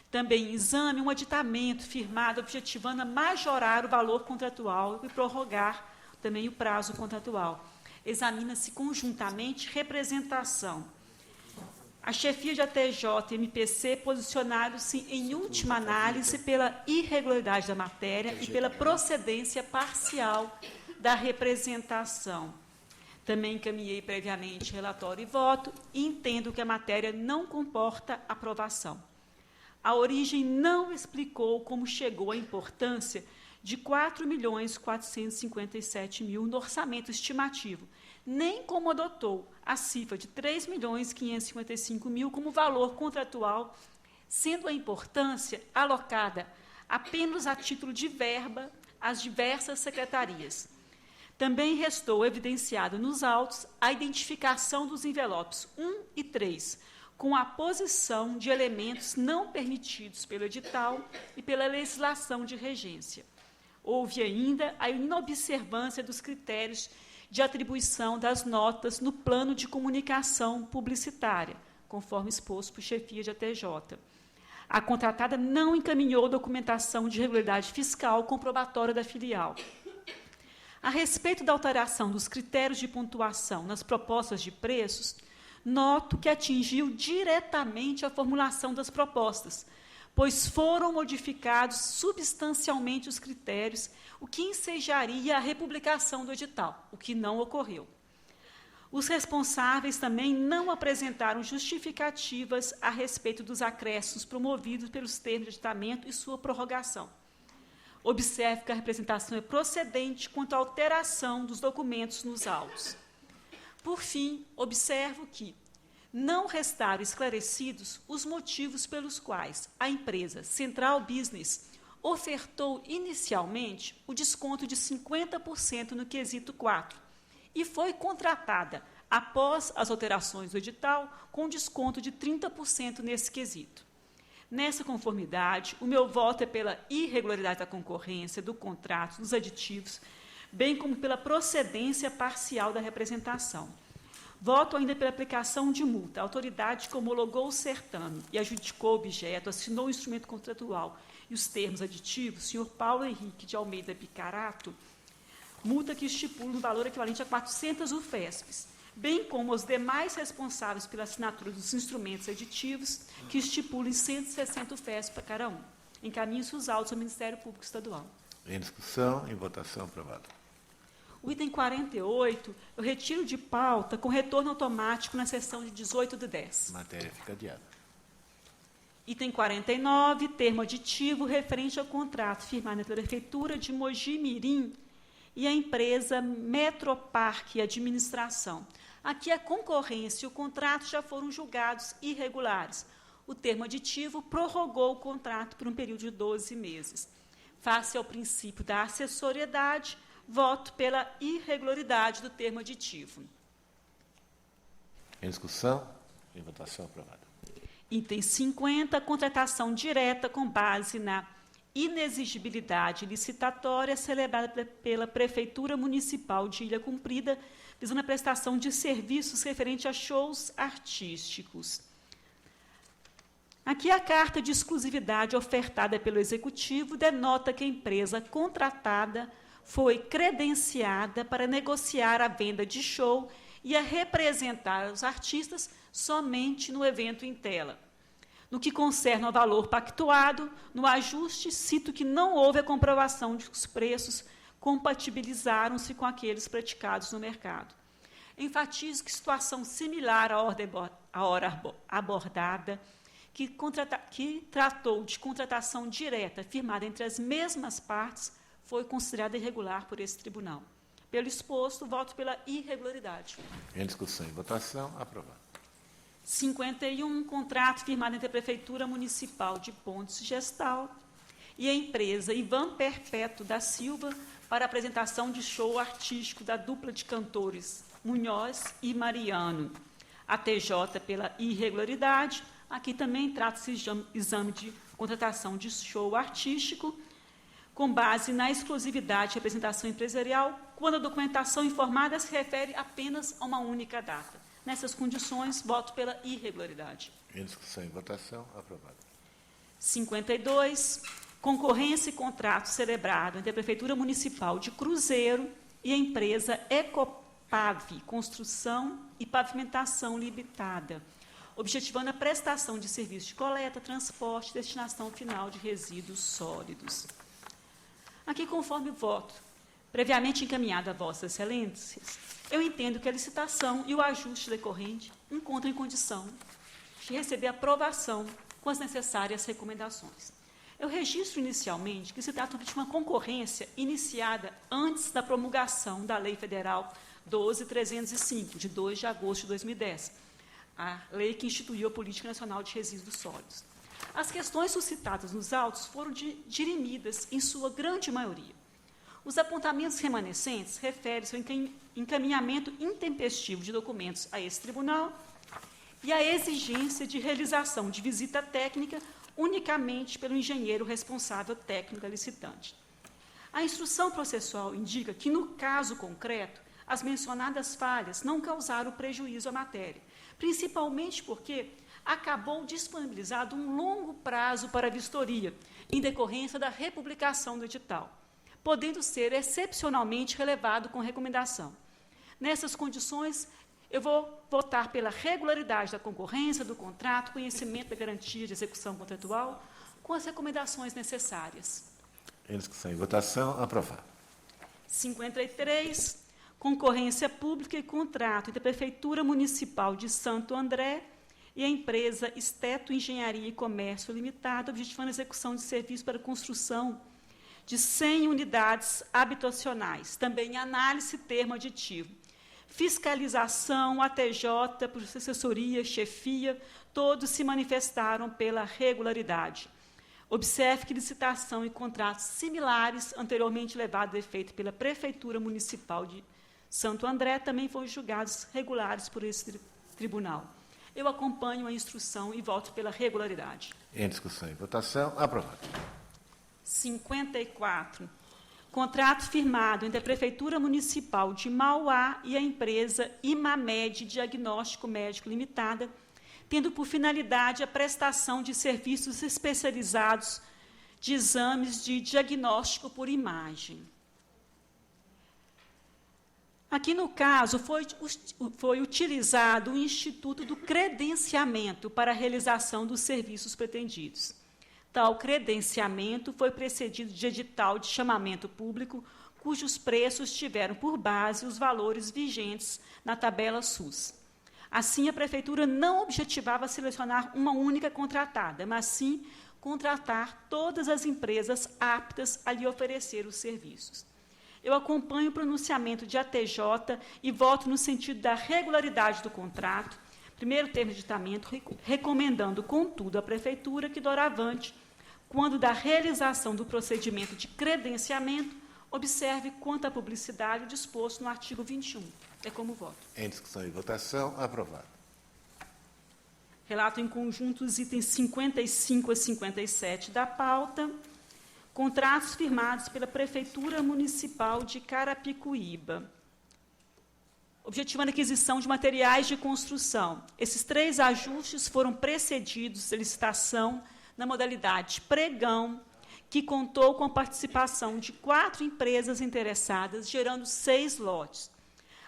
Também em exame, um aditamento firmado objetivando a majorar o valor contratual e prorrogar também o prazo contratual. Examina-se conjuntamente representação. A chefia de ATJ e MPC posicionaram-se em última análise pela irregularidade da matéria e pela procedência parcial da representação. Também encaminhei previamente relatório e voto e entendo que a matéria não comporta aprovação. A origem não explicou como chegou à importância de 4.457.000 no orçamento estimativo, nem como adotou a cifra de 3.555.000 como valor contratual, sendo a importância alocada apenas a título de verba às diversas secretarias. Também restou evidenciado nos autos a identificação dos envelopes 1 e 3, com a posição de elementos não permitidos pelo edital e pela legislação de regência. Houve ainda a inobservância dos critérios de atribuição das notas no plano de comunicação publicitária, conforme exposto por chefia de ATJ. A contratada não encaminhou documentação de regularidade fiscal comprobatória da filial. A respeito da alteração dos critérios de pontuação nas propostas de preços, noto que atingiu diretamente a formulação das propostas, pois foram modificados substancialmente os critérios, o que ensejaria a republicação do edital, o que não ocorreu. Os responsáveis também não apresentaram justificativas a respeito dos acréscimos promovidos pelos termos de aditamento e sua prorrogação. Observe que a representação é procedente quanto à alteração dos documentos nos autos. Por fim, observo que não restaram esclarecidos os motivos pelos quais a empresa Central Business ofertou inicialmente o desconto de 50% no quesito 4 e foi contratada, após as alterações do edital, com desconto de 30% nesse quesito. Nessa conformidade, o meu voto é pela irregularidade da concorrência, do contrato, dos aditivos, bem como pela procedência parcial da representação. Voto ainda pela aplicação de multa. A autoridade que homologou o certame e adjudicou o objeto, assinou o instrumento contratual e os termos aditivos, senhor Paulo Henrique de Almeida Picarato, multa que estipula um valor equivalente a 400 UFESPs, bem como os demais responsáveis pela assinatura dos instrumentos aditivos, que estipulem 160 UFESP para cada um. Encaminho-se os autos ao Ministério Público Estadual. Em discussão, em votação, aprovado. O item 48, eu retiro de pauta com retorno automático na sessão de 18/10. Matéria fica adiada. Item 49, termo aditivo referente ao contrato firmado entre a Prefeitura de Mogi Mirim e a empresa Metroparque Administração. Aqui a concorrência e o contrato já foram julgados irregulares. O termo aditivo prorrogou o contrato por um período de 12 meses. Face ao princípio da acessoriedade, voto pela irregularidade do termo aditivo. Em discussão, em votação, aprovado. Item 50, contratação direta com base na inexigibilidade licitatória celebrada pela Prefeitura Municipal de Ilha Cumprida, visando a prestação de serviços referente a shows artísticos. Aqui a carta de exclusividade ofertada pelo Executivo denota que a empresa contratada foi credenciada para negociar a venda de show e a representar os artistas somente no evento em tela. No que concerne ao valor pactuado, no ajuste, cito que não houve a comprovação de que os preços compatibilizaram-se com aqueles praticados no mercado. Enfatizo que situação similar à hora abordada, que tratou de contratação direta firmada entre as mesmas partes, foi considerada irregular por esse tribunal. Pelo exposto, voto pela irregularidade. Em discussão e votação, aprovado. 51, contrato firmado entre a Prefeitura Municipal de Pontes Gestal e a empresa Ivan Perpétuo da Silva para a apresentação de show artístico da dupla de cantores Munhoz e Mariano. A TJ pela irregularidade. Aqui também trata-se de exame de contratação de show artístico com base na exclusividade de representação empresarial, quando a documentação informada se refere apenas a uma única data. Nessas condições, voto pela irregularidade. Em discussão e votação, aprovado. 52, concorrência e contrato celebrado entre a Prefeitura Municipal de Cruzeiro e a empresa Ecopave, Construção e Pavimentação Limitada, objetivando a prestação de serviços de coleta, transporte e destinação final de resíduos sólidos. Aqui, conforme o voto previamente encaminhado a Vossas Excelências, eu entendo que a licitação e o ajuste decorrente encontram em condição de receber aprovação com as necessárias recomendações. Eu registro inicialmente que se trata de uma concorrência iniciada antes da promulgação da Lei Federal 12.305, de 2 de agosto de 2010, a lei que instituiu a Política Nacional de Resíduos Sólidos. As questões suscitadas nos autos foram dirimidas, em sua grande maioria. Os apontamentos remanescentes referem-se ao encaminhamento intempestivo de documentos a esse tribunal e à exigência de realização de visita técnica unicamente pelo engenheiro responsável técnico da licitante. A instrução processual indica que, no caso concreto, as mencionadas falhas não causaram prejuízo à matéria, principalmente porque acabou disponibilizado um longo prazo para a vistoria, em decorrência da republicação do edital, podendo ser excepcionalmente relevado com recomendação. Nessas condições, eu vou votar pela regularidade da concorrência, do contrato, conhecimento da garantia de execução contratual, com as recomendações necessárias. Em discussão e votação, aprovado. 53, concorrência pública e contrato entre a Prefeitura Municipal de Santo André e a empresa Esteto Engenharia e Comércio Limitada, objetivando a execução de serviço para construção de 100 unidades habitacionais. Também análise termo aditivo. Fiscalização, ATJ, assessoria, chefia, todos se manifestaram pela regularidade. Observe que licitação e contratos similares, anteriormente levados a efeito pela Prefeitura Municipal de Santo André, também foram julgados regulares por esse tribunal. Eu acompanho a instrução e voto pela regularidade. Em discussão e votação, aprovado. 54. Contrato firmado entre a Prefeitura Municipal de Mauá e a empresa Imamed Diagnóstico Médico Limitada, tendo por finalidade a prestação de serviços especializados de exames de diagnóstico por imagem. Aqui, no caso, foi utilizado o Instituto do Credenciamento para a realização dos serviços pretendidos. Tal credenciamento foi precedido de edital de chamamento público, cujos preços tiveram por base os valores vigentes na tabela SUS. Assim, a Prefeitura não objetivava selecionar uma única contratada, mas sim contratar todas as empresas aptas a lhe oferecer os serviços. Eu acompanho o pronunciamento de ATJ e voto no sentido da regularidade do contrato, primeiro termo de editamento, recomendando, contudo, à Prefeitura que, doravante, quando da realização do procedimento de credenciamento, observe quanto à publicidade o disposto no artigo 21. É como voto. Em discussão e votação, aprovado. Relato em conjunto os itens 55 a 57 da pauta. Contratos firmados pela Prefeitura Municipal de Carapicuíba, objetivando a aquisição de materiais de construção. Esses 3 ajustes foram precedidos de licitação na modalidade pregão, que contou com a participação de 4 empresas interessadas, gerando 6 lotes.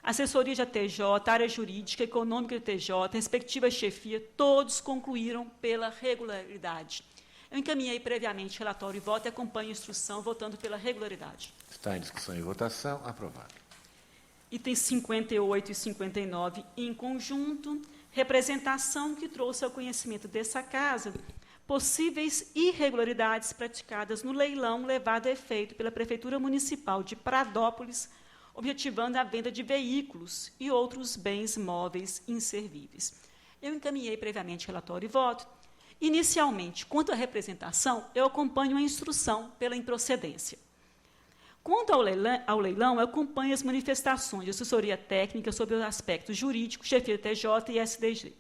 Assessoria de ATJ, área jurídica, econômica de ATJ, respectiva chefia, todos concluíram pela regularidade. Eu encaminhei previamente relatório e voto e acompanho a instrução, votando pela regularidade. Está em discussão e votação, aprovado. Itens 58 e 59 em conjunto, representação que trouxe ao conhecimento dessa Casa possíveis irregularidades praticadas no leilão levado a efeito pela Prefeitura Municipal de Pradópolis, objetivando a venda de veículos e outros bens móveis inservíveis. Eu encaminhei previamente relatório e voto. Inicialmente, quanto à representação, eu acompanho a instrução pela improcedência. Quanto ao leilão, eu acompanho as manifestações de assessoria técnica sobre os aspectos jurídicos, chefia TJ e SDG.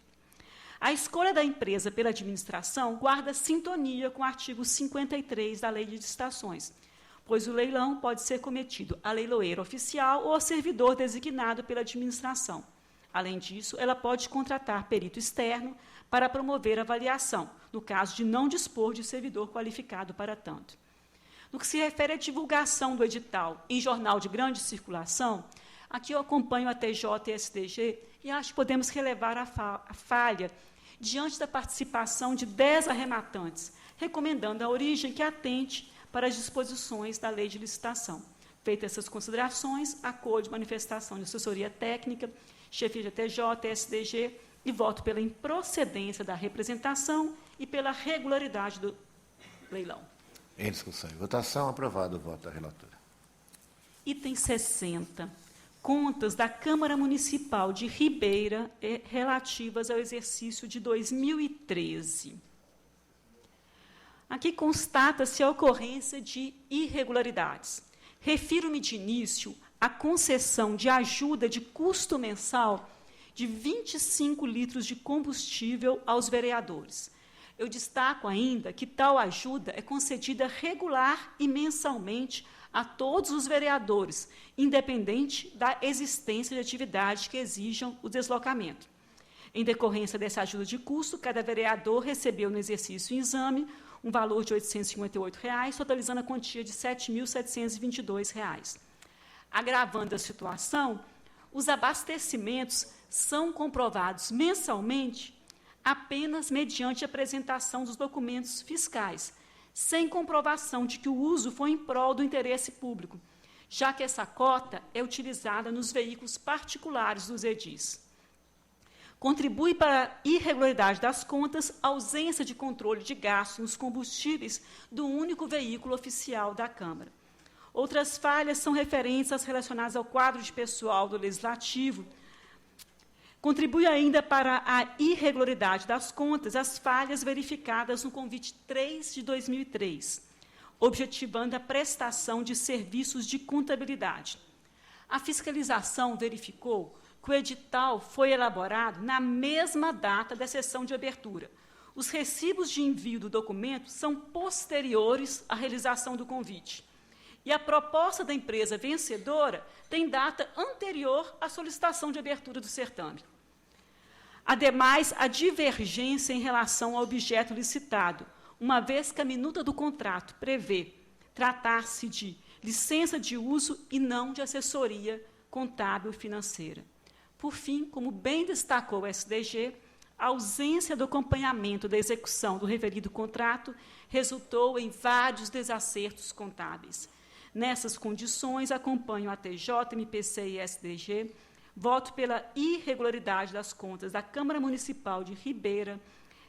A escolha da empresa pela administração guarda sintonia com o artigo 53 da Lei de Licitações, pois o leilão pode ser cometido a leiloeiro oficial ou a servidor designado pela administração. Além disso, ela pode contratar perito externo para promover a avaliação, no caso de não dispor de servidor qualificado para tanto. No que se refere à divulgação do edital em jornal de grande circulação, aqui eu acompanho a TJ e a SDG e acho que podemos relevar a falha diante da participação de 10 arrematantes, recomendando a origem que atente para as disposições da Lei de Licitação. Feitas essas considerações, acolho manifestação de assessoria técnica, chefia de TJ, SDG, e voto pela improcedência da representação e pela regularidade do leilão. Em discussão e votação, aprovado o voto da relatora. Item 60. Contas da Câmara Municipal de Ribeira relativas ao exercício de 2013. Aqui constata-se a ocorrência de irregularidades. Refiro-me de início à concessão de ajuda de custo mensal de 25 litros de combustível aos vereadores. Eu destaco ainda que tal ajuda é concedida regular e mensalmente a todos os vereadores, independente da existência de atividades que exijam o deslocamento. Em decorrência dessa ajuda de custo, cada vereador recebeu no exercício em exame um valor de R$ 858, totalizando a quantia de R$ 7.722. Agravando a situação, os abastecimentos são comprovados mensalmente apenas mediante a apresentação dos documentos fiscais, sem comprovação de que o uso foi em prol do interesse público, já que essa cota é utilizada nos veículos particulares dos edis. Contribui para a irregularidade das contas a ausência de controle de gastos nos combustíveis do único veículo oficial da Câmara. Outras falhas são referentes às relacionadas ao quadro de pessoal do Legislativo. Contribui ainda para a irregularidade das contas as falhas verificadas no convite 3 de 2003, objetivando a prestação de serviços de contabilidade. A fiscalização verificou que o edital foi elaborado na mesma data da sessão de abertura. Os recibos de envio do documento são posteriores à realização do convite. E a proposta da empresa vencedora tem data anterior à solicitação de abertura do certame. Ademais, a divergência em relação ao objeto licitado, uma vez que a minuta do contrato prevê tratar-se de licença de uso e não de assessoria contábil financeira. Por fim, como bem destacou o SDG, a ausência do acompanhamento da execução do referido contrato resultou em vários desacertos contábeis. Nessas condições, acompanho a TJ, MPC e SDG, voto pela irregularidade das contas da Câmara Municipal de Ribeira,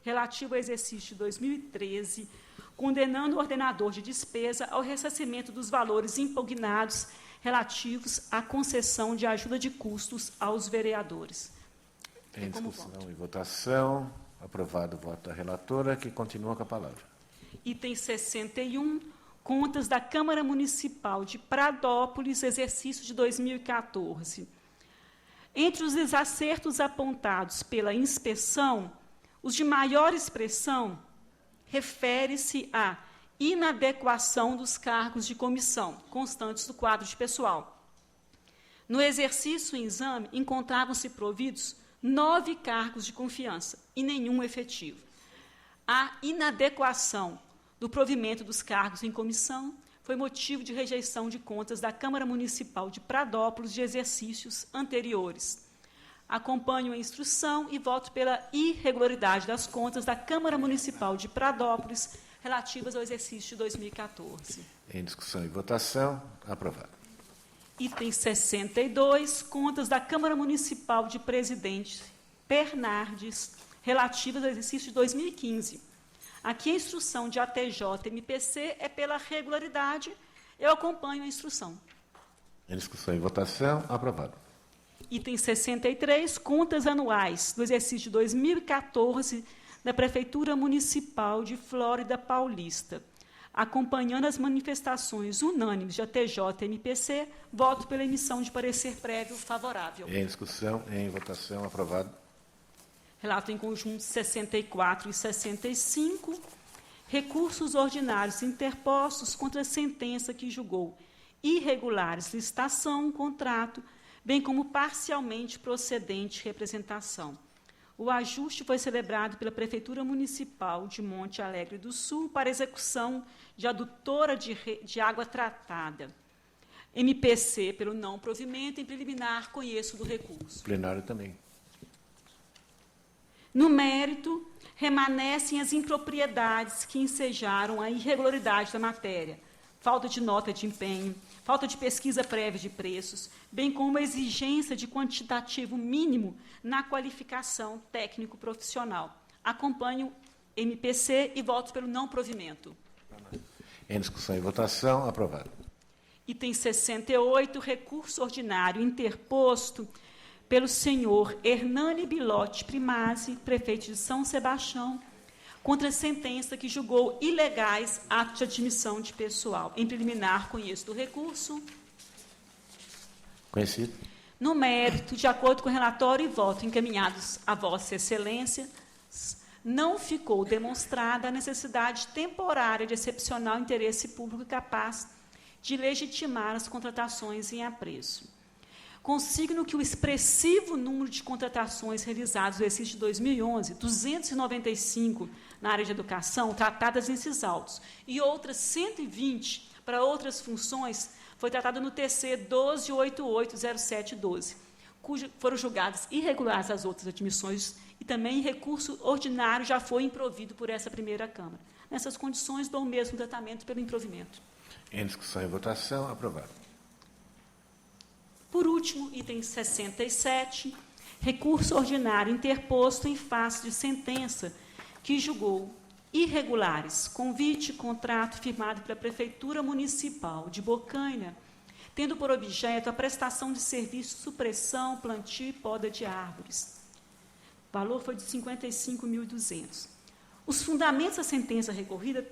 relativo ao exercício de 2013, condenando o ordenador de despesa ao ressarcimento dos valores impugnados relativos à concessão de ajuda de custos aos vereadores. Em discussão e votação. Aprovado o voto da relatora, que continua com a palavra. Item 61, contas da Câmara Municipal de Pradópolis, exercício de 2014. Entre os desacertos apontados pela inspeção, os de maior expressão refere-se à inadequação dos cargos de comissão, constantes do quadro de pessoal. No exercício em exame, encontravam-se providos 9 cargos de confiança e nenhum efetivo. A inadequação do provimento dos cargos em comissão foi motivo de rejeição de contas da Câmara Municipal de Pradópolis de exercícios anteriores. Acompanho a instrução e voto pela irregularidade das contas da Câmara Municipal de Pradópolis relativas ao exercício de 2014. Em discussão e votação. Aprovado. Item 62, contas da Câmara Municipal de Presidente Bernardes relativas ao exercício de 2015. Aqui a instrução de ATJ MPC é pela regularidade. Eu acompanho a instrução. Em discussão e votação. Aprovado. Item 63, contas anuais do exercício de 2014 da Prefeitura Municipal de Flórida Paulista. Acompanhando as manifestações unânimes de ATJ MPC, voto pela emissão de parecer prévio favorável. Em discussão, em votação. Aprovado. Relato em conjunto 64 e 65. Recursos ordinários interpostos contra a sentença que julgou irregulares licitação, contrato, bem como parcialmente procedente representação. O ajuste foi celebrado pela Prefeitura Municipal de Monte Alegre do Sul para execução de adutora de água tratada. MPC, pelo não provimento, em preliminar, conheço do recurso. Plenário também. No mérito, remanescem as impropriedades que ensejaram a irregularidade da matéria, falta de nota de empenho, falta de pesquisa prévia de preços, bem como a exigência de quantitativo mínimo na qualificação técnico-profissional. Acompanho MPC e voto pelo não provimento. Em discussão e votação. Aprovado. Item 68, recurso ordinário interposto pelo senhor Hernani Bilotti Primazzi, prefeito de São Sebastião, contra a sentença que julgou ilegais atos de admissão de pessoal. Em preliminar, conheço do recurso. Conhecido. No mérito, de acordo com o relatório e voto encaminhados a Vossa Excelência, não ficou demonstrada a necessidade temporária de excepcional interesse público capaz de legitimar as contratações em apreço. Consigno que o expressivo número de contratações realizadas no exercício de 2011, 295 na área de educação, tratadas nesses autos, e outras 120 para outras funções, foi tratado no TC 12880712, cujo foram julgadas irregulares as outras admissões e também recurso ordinário já foi improvido por essa primeira Câmara. Nessas condições, dou o mesmo tratamento pelo improvimento. Em discussão e votação. Aprovado. Por último, item 67, recurso ordinário interposto em face de sentença que julgou irregulares convite e contrato firmado pela Prefeitura Municipal de Bocaina, tendo por objeto a prestação de serviço de supressão, plantio e poda de árvores. O valor foi de R$ 55.200. Os fundamentos da sentença recorrida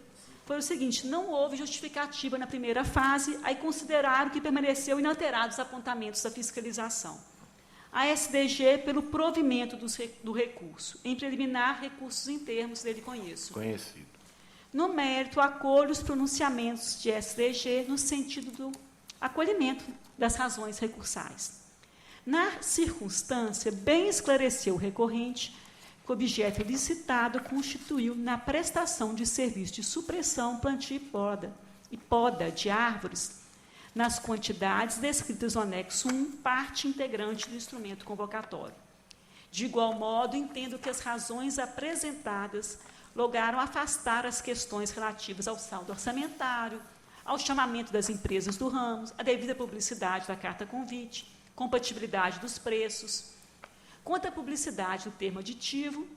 foi o seguinte: não houve justificativa na primeira fase, aí consideraram que permaneceu inalterados os apontamentos da fiscalização. A SDG pelo provimento do recurso. Em preliminar, recursos em termos dele conheço. Conhecido. No mérito, acolho os pronunciamentos de SDG no sentido do acolhimento das razões recursais. Na circunstância, bem esclareceu o recorrente que o objeto licitado constituiu na prestação de serviço de supressão, plantio e poda de árvores nas quantidades descritas no anexo 1, parte integrante do instrumento convocatório. De igual modo, entendo que as razões apresentadas lograram afastar as questões relativas ao saldo orçamentário, ao chamamento das empresas do ramo, a devida publicidade da carta-convite, compatibilidade dos preços. Quanto à publicidade do termo aditivo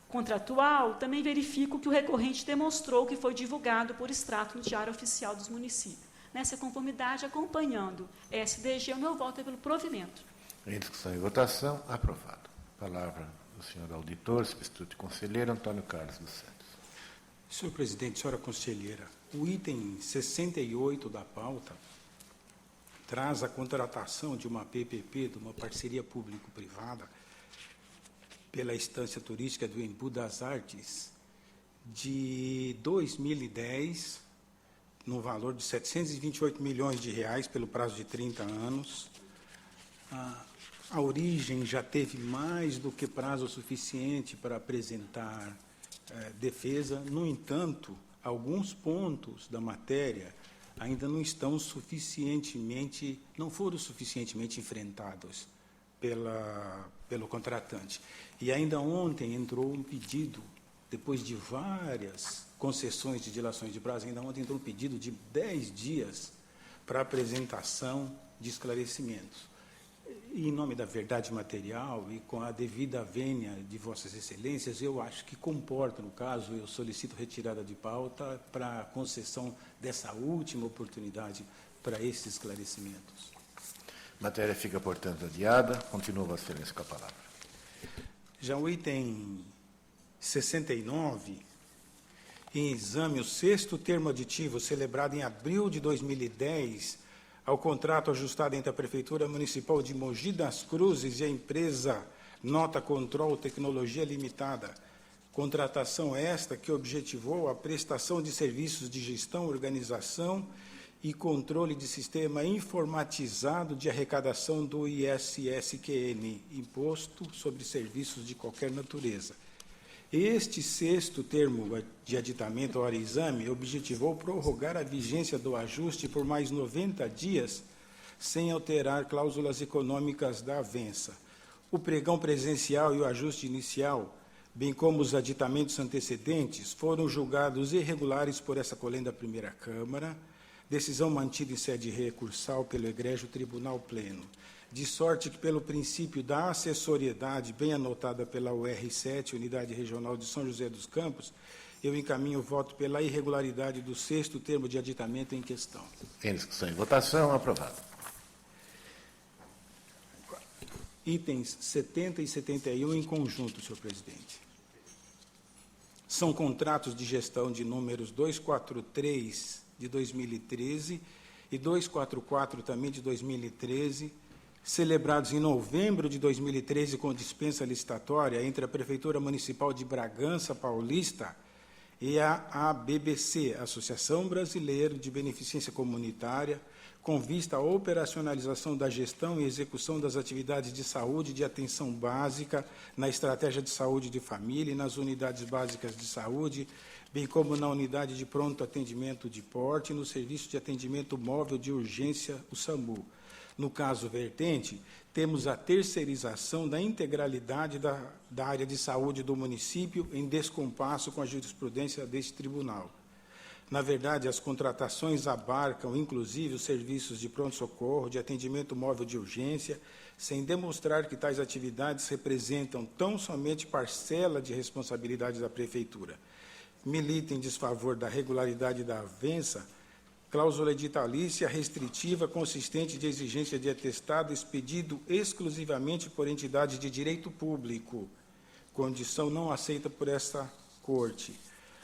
contratual, também verifico que o recorrente demonstrou que foi divulgado por extrato no Diário Oficial dos Municípios. Nessa conformidade, acompanhando SDG, o meu voto é pelo provimento. Em discussão e votação, aprovado. Palavra do senhor auditor, substituto conselheiro Antônio Carlos dos Santos. Senhor presidente, senhora conselheira, o item 68 da pauta traz a contratação de uma PPP, de uma parceria público-privada, pela Estância Turística do Embu das Artes, de 2010, no valor de R$ 728 milhões pelo prazo de 30 anos. A origem já teve mais do que prazo suficiente para apresentar defesa. No entanto, alguns pontos da matéria ainda não foram suficientemente enfrentados pelo contratante. E ainda ontem entrou um pedido, depois de várias concessões de dilações de prazo, ainda ontem entrou um pedido de 10 dias para apresentação de esclarecimentos. E, em nome da verdade material e com a devida vênia de Vossas Excelências, eu acho que comporta, no caso, eu solicito retirada de pauta para a concessão dessa última oportunidade para esses esclarecimentos. Matéria fica, portanto, adiada. Continua, Vossa Excelência, com a palavra. Já o item 69, em exame, o 6º termo aditivo celebrado em abril de 2010 ao contrato ajustado entre a Prefeitura Municipal de Mogi das Cruzes e a empresa Nota Control Tecnologia Limitada. Contratação esta que objetivou a prestação de serviços de gestão, organização e controle de sistema informatizado de arrecadação do ISSQN, Imposto sobre Serviços de Qualquer Natureza. Este 6º termo de aditamento ao exame objetivou prorrogar a vigência do ajuste por mais 90 dias, sem alterar cláusulas econômicas da avença. O pregão presencial e o ajuste inicial, bem como os aditamentos antecedentes, foram julgados irregulares por essa colenda da Primeira Câmara, decisão mantida em sede recursal pelo egrégio Tribunal Pleno. De sorte que, pelo princípio da assessoriedade, bem anotada pela UR7, Unidade Regional de São José dos Campos, eu encaminho o voto pela irregularidade do 6º termo de aditamento em questão. Em discussão e votação, aprovado. Itens 70 e 71 em conjunto, senhor presidente. São contratos de gestão de números 243 de 2013 e 244 também de 2013, celebrados em novembro de 2013 com dispensa licitatória entre a Prefeitura Municipal de Bragança Paulista e a ABBC, Associação Brasileira de Beneficência Comunitária, com vista à operacionalização da gestão e execução das atividades de saúde e de atenção básica na estratégia de saúde de família e nas unidades básicas de saúde, bem como na unidade de pronto atendimento de porte e no serviço de atendimento móvel de urgência, o SAMU. No caso vertente, temos a terceirização da integralidade da área de saúde do município em descompasso com a jurisprudência deste tribunal. Na verdade, as contratações abarcam, inclusive, os serviços de pronto-socorro, de atendimento móvel de urgência, sem demonstrar que tais atividades representam tão somente parcela de responsabilidade da Prefeitura. Milita em desfavor da regularidade da avença, cláusula editalícia restritiva consistente de exigência de atestado expedido exclusivamente por entidades de direito público, condição não aceita por esta Corte.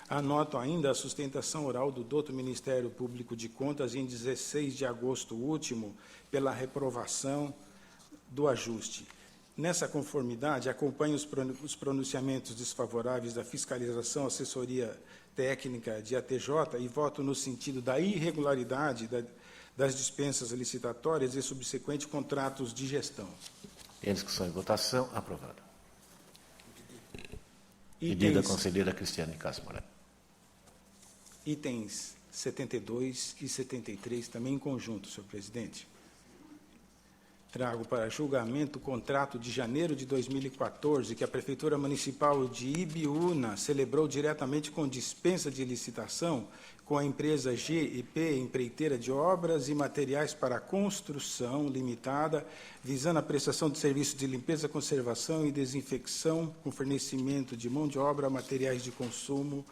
Anoto ainda a sustentação oral do Douto Ministério Público de Contas em 16 de agosto último, pela reprovação do ajuste. Nessa conformidade, acompanho os pronunciamentos desfavoráveis da Fiscalização, Assessoria Técnica de ATJ e voto no sentido da irregularidade das dispensas licitatórias e subsequentes contratos de gestão. Em discussão e votação, aprovado. Pedida da conselheira Cristiane Castro Moraes. Itens 72 e 73, também em conjunto, senhor presidente. Trago para julgamento o contrato de janeiro de 2014, que a Prefeitura Municipal de Ibiúna celebrou diretamente com dispensa de licitação com a empresa GIP, Empreiteira de Obras e Materiais para Construção Limitada, visando a prestação de serviços de limpeza, conservação e desinfecção, com fornecimento de mão de obra, materiais de consumo,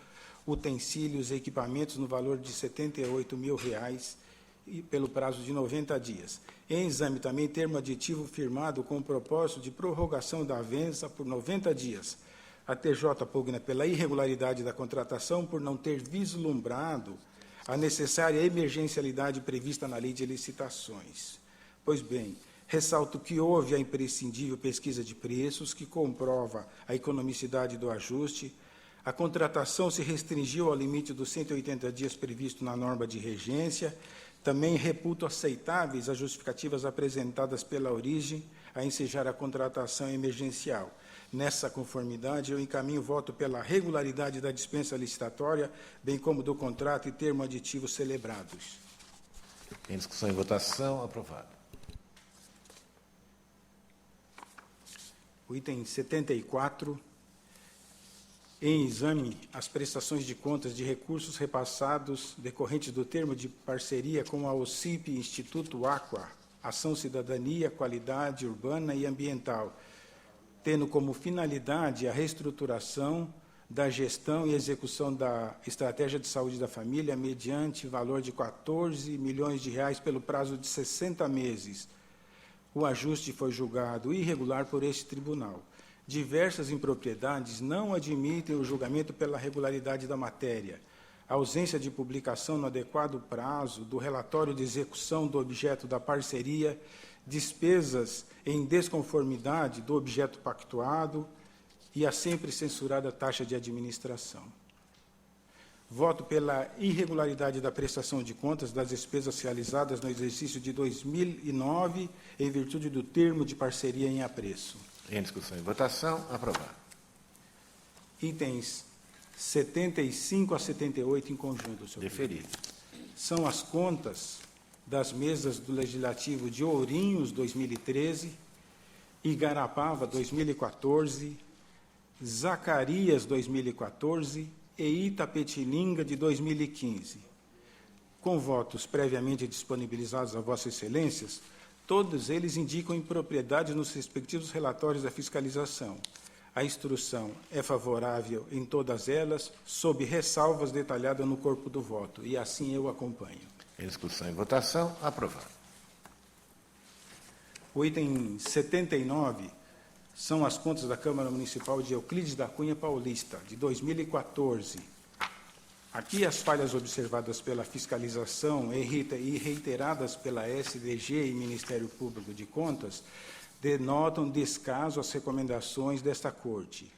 utensílios e equipamentos no valor de R$ 78 mil e pelo prazo de 90 dias. Em exame também termo aditivo firmado com o propósito de prorrogação da avença por 90 dias. A TJ pugna pela irregularidade da contratação por não ter vislumbrado a necessária emergencialidade prevista na Lei de Licitações. Pois bem, ressalto que houve a imprescindível pesquisa de preços que comprova a economicidade do ajuste. A contratação se restringiu ao limite dos 180 dias previsto na norma de regência. Também reputo aceitáveis as justificativas apresentadas pela origem a ensejar a contratação emergencial. Nessa conformidade, eu encaminho voto pela regularidade da dispensa licitatória, bem como do contrato e termo aditivo celebrados. Em discussão e votação, aprovado. O item 74, em exame, as prestações de contas de recursos repassados decorrentes do termo de parceria com a OCIP Instituto Aqua, Ação Cidadania, Qualidade Urbana e Ambiental, tendo como finalidade a reestruturação da gestão e execução da Estratégia de Saúde da Família mediante valor de R$ 14 milhões pelo prazo de 60 meses. O ajuste foi julgado irregular por este tribunal. Diversas impropriedades não admitem o julgamento pela regularidade da matéria. A ausência de publicação no adequado prazo do relatório de execução do objeto da parceria, despesas em desconformidade do objeto pactuado e a sempre censurada taxa de administração. Voto pela irregularidade da prestação de contas das despesas realizadas no exercício de 2009, em virtude do termo de parceria em apreço. Em discussão e votação, aprovado. Itens 75 a 78 em conjunto, senhor Deferido. presidente. São as contas das mesas do Legislativo de Ourinhos, 2013, Igarapava, 2014, Zacarias, 2014 e Itapetininga, de 2015. Com votos previamente disponibilizados a Vossas Excelências, todos eles indicam impropriedade nos respectivos relatórios da fiscalização. A instrução é favorável em todas elas, sob ressalvas detalhadas no corpo do voto, e assim eu acompanho. Em discussão e votação, aprovado. O item 79 são as contas da Câmara Municipal de Euclides da Cunha Paulista, de 2014. Aqui as falhas observadas pela fiscalização e reiteradas pela SDG e Ministério Público de Contas denotam descaso às recomendações desta Corte.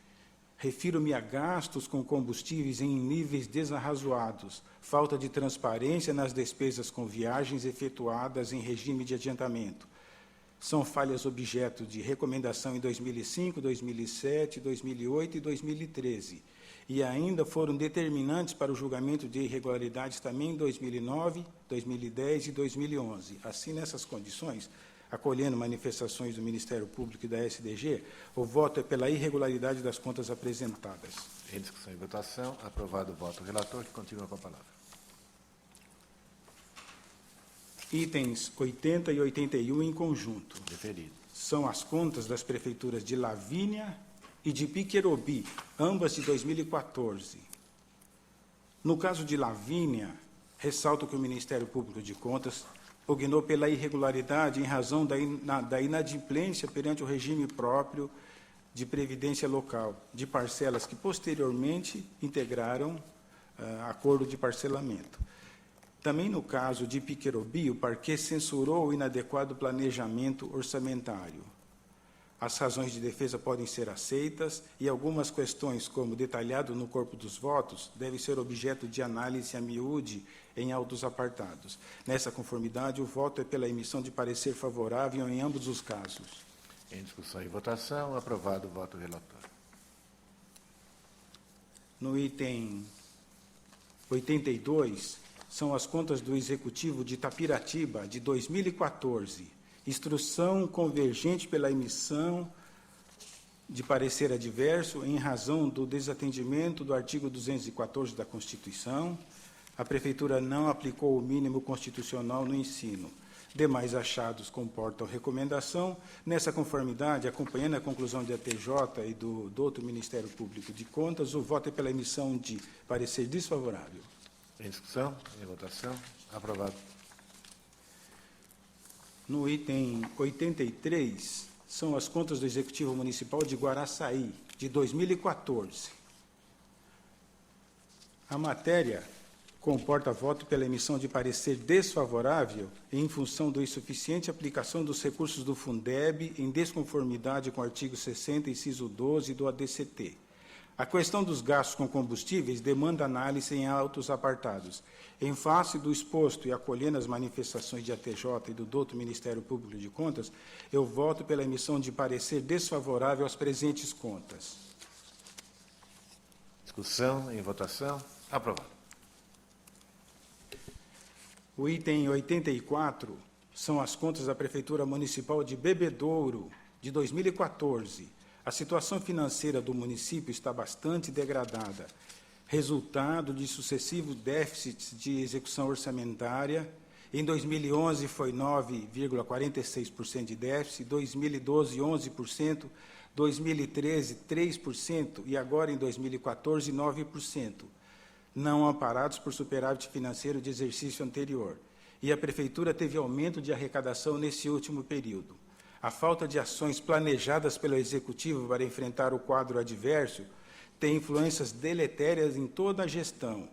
Refiro-me a gastos com combustíveis em níveis desarrazoados, falta de transparência nas despesas com viagens efetuadas em regime de adiantamento. São falhas objeto de recomendação em 2005, 2007, 2008 e 2013, e ainda foram determinantes para o julgamento de irregularidades também em 2009, 2010 e 2011. Assim, nessas condições, acolhendo manifestações do Ministério Público e da SDG, o voto é pela irregularidade das contas apresentadas. Em discussão e votação, aprovado o voto do relator, que continua com a palavra. Itens 80 e 81 em conjunto. Deferido. São as contas das prefeituras de Lavínia e de Piquerobi, ambas de 2014. No caso de Lavínia, ressalto que o Ministério Público de Contas pugnou pela irregularidade em razão da inadimplência perante o regime próprio de previdência local, de parcelas que posteriormente integraram acordo de parcelamento. Também no caso de Piquerobi, o parquê censurou o inadequado planejamento orçamentário. As razões de defesa podem ser aceitas e algumas questões, como detalhado no corpo dos votos, devem ser objeto de análise a miúde em autos apartados. Nessa conformidade, o voto é pela emissão de parecer favorável em ambos os casos. Em discussão e votação, aprovado o voto relatório. No item 82, são as contas do Executivo de Itapiratiba de 2014. Instrução convergente pela emissão de parecer adverso em razão do desatendimento do artigo 214 da Constituição. A Prefeitura não aplicou o mínimo constitucional no ensino. Demais achados comportam recomendação. Nessa conformidade, acompanhando a conclusão de ATJ e do outro Ministério Público de Contas, o voto é pela emissão de parecer desfavorável. Em discussão, em votação, aprovado. No item 83, são as contas do Executivo Municipal de Guaraçaí, de 2014. A matéria comporta voto pela emissão de parecer desfavorável em função da insuficiente aplicação dos recursos do Fundeb em desconformidade com o artigo 60, inciso 12 do ADCT. A questão dos gastos com combustíveis demanda análise em autos apartados. Em face do exposto e acolhendo as manifestações de ATJ e do douto Ministério Público de Contas, eu voto pela emissão de parecer desfavorável às presentes contas. Discussão em votação, aprovado. O item 84 são as contas da Prefeitura Municipal de Bebedouro, de 2014. A situação financeira do município está bastante degradada, resultado de sucessivos déficits de execução orçamentária. Em 2011 foi 9,46% de déficit, 2012 11%, 2013 3% e agora em 2014 9%. Não amparados por superávit financeiro de exercício anterior. E a Prefeitura teve aumento de arrecadação nesse último período. A falta de ações planejadas pelo Executivo para enfrentar o quadro adverso tem influências deletérias em toda a gestão.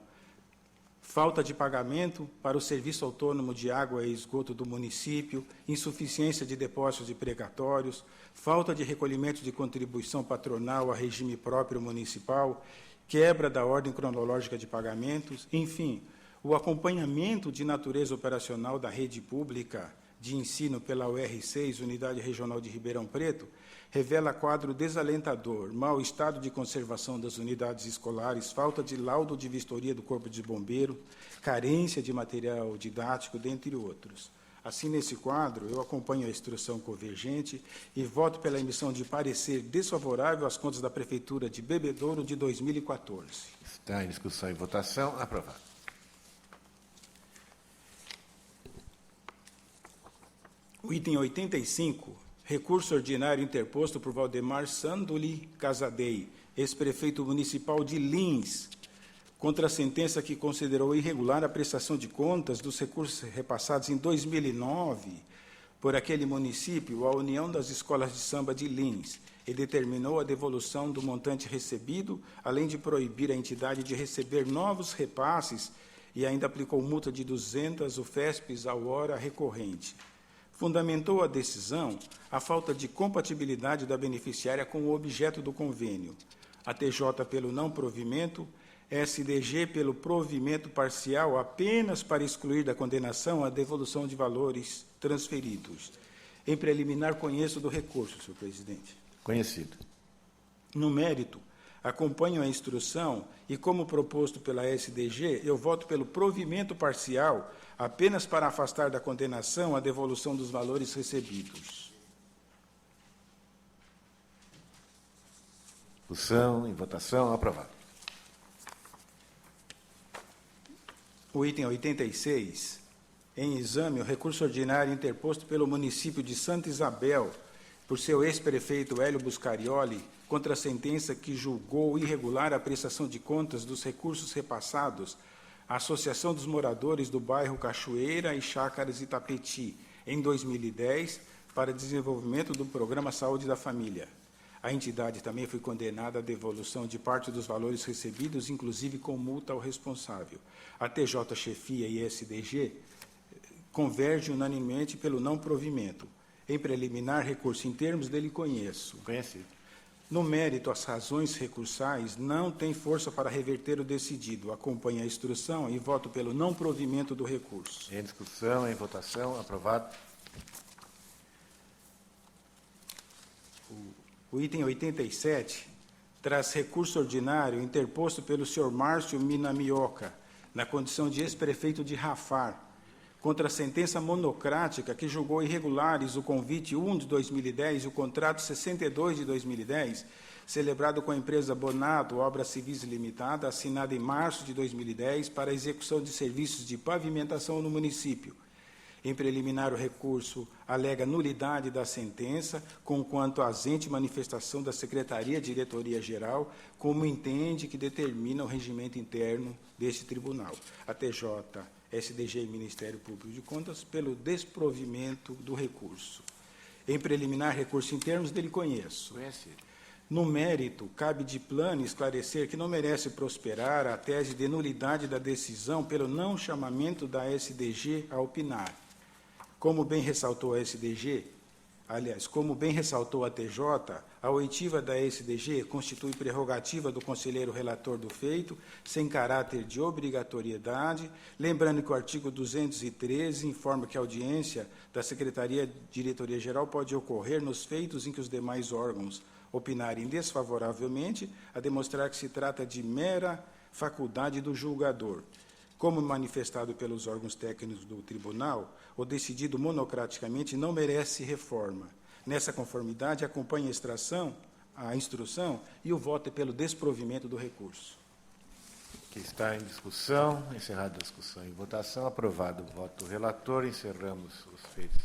Falta de pagamento para o Serviço Autônomo de Água e Esgoto do município, insuficiência de depósitos de precatórios, falta de recolhimento de contribuição patronal a regime próprio municipal, quebra da ordem cronológica de pagamentos, enfim, o acompanhamento de natureza operacional da rede pública de ensino pela UR6, Unidade Regional de Ribeirão Preto, revela quadro desalentador, mau estado de conservação das unidades escolares, falta de laudo de vistoria do Corpo de Bombeiro, carência de material didático, dentre outros. Assim, nesse quadro, eu acompanho a instrução convergente e voto pela emissão de parecer desfavorável às contas da Prefeitura de Bebedouro de 2014. Está em discussão e votação, aprovado. O item 85, recurso ordinário interposto por Valdemar Sanduli Casadei, ex-prefeito municipal de Lins, contra a sentença que considerou irregular a prestação de contas dos recursos repassados em 2009 por aquele município à União das Escolas de Samba de Lins e determinou a devolução do montante recebido, além de proibir a entidade de receber novos repasses e ainda aplicou multa de 200 UFESPs ao hora recorrente. Fundamentou a decisão a falta de compatibilidade da beneficiária com o objeto do convênio, a TJ pelo não provimento, SDG pelo provimento parcial apenas para excluir da condenação a devolução de valores transferidos. Em preliminar, conheço do recurso, senhor presidente. Conhecido. No mérito, acompanho a instrução e, como proposto pela SDG, eu voto pelo provimento parcial apenas para afastar da condenação a devolução dos valores recebidos. Discussão em votação, aprovado. O item 86, em exame, o recurso ordinário interposto pelo município de Santa Isabel, por seu ex-prefeito Hélio Buscarioli, contra a sentença que julgou irregular a prestação de contas dos recursos repassados à Associação dos Moradores do bairro Cachoeira e Chácaras Itapetí, em 2010, para desenvolvimento do Programa Saúde da Família. A entidade também foi condenada à devolução de parte dos valores recebidos, inclusive com multa ao responsável. A TJ Chefia e SDG convergem unanimemente pelo não provimento. Em preliminar, recurso em termos dele conheço. Conhecido. No mérito, as razões recursais não têm força para reverter o decidido. Acompanhe a instrução e voto pelo não provimento do recurso. Em discussão, em votação, aprovado. O item 87 traz recurso ordinário interposto pelo senhor Márcio Minamioca, na condição de ex-prefeito de Rafar, contra a sentença monocrática que julgou irregulares o convite 1 de 2010 e o contrato 62 de 2010, celebrado com a empresa Bonato Obras Civis Limitada, assinada em março de 2010 para a execução de serviços de pavimentação no município. Em preliminar, o recurso alega nulidade da sentença, conquanto ausente manifestação da Secretaria de Diretoria Geral, como entende que determina o regimento interno deste tribunal. A TJ, SDG e Ministério Público de Contas, pelo desprovimento do recurso. Em preliminar, recurso em termos dele conheço. Conhecido. No mérito, cabe de plano esclarecer que não merece prosperar a tese de nulidade da decisão pelo não chamamento da SDG a opinar. Como bem ressaltou a SDG, aliás, como bem ressaltou a TJ, a oitiva da SDG constitui prerrogativa do conselheiro relator do feito, sem caráter de obrigatoriedade, lembrando que o artigo 213 informa que a audiência da Secretaria de Diretoria Geral pode ocorrer nos feitos em que os demais órgãos opinarem desfavoravelmente, a demonstrar que se trata de mera faculdade do julgador. Como manifestado pelos órgãos técnicos do tribunal, o decidido monocraticamente não merece reforma. Nessa conformidade, acompanha a instrução e o voto é pelo desprovimento do recurso. Que está em discussão, encerrada a discussão e votação, aprovado o voto do relator, encerramos os feitos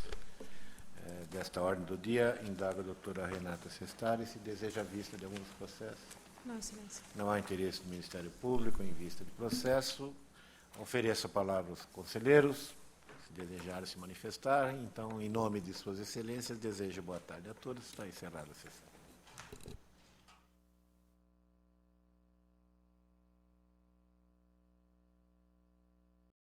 desta ordem do dia. Indaga a doutora Renata Sestari se deseja a vista de alguns processos. Não, silêncio. Não há interesse do Ministério Público em vista de processo. Ofereço a palavra aos conselheiros, se desejarem se manifestarem. Então, em nome de Suas Excelências, desejo boa tarde a todos. Está encerrada a sessão.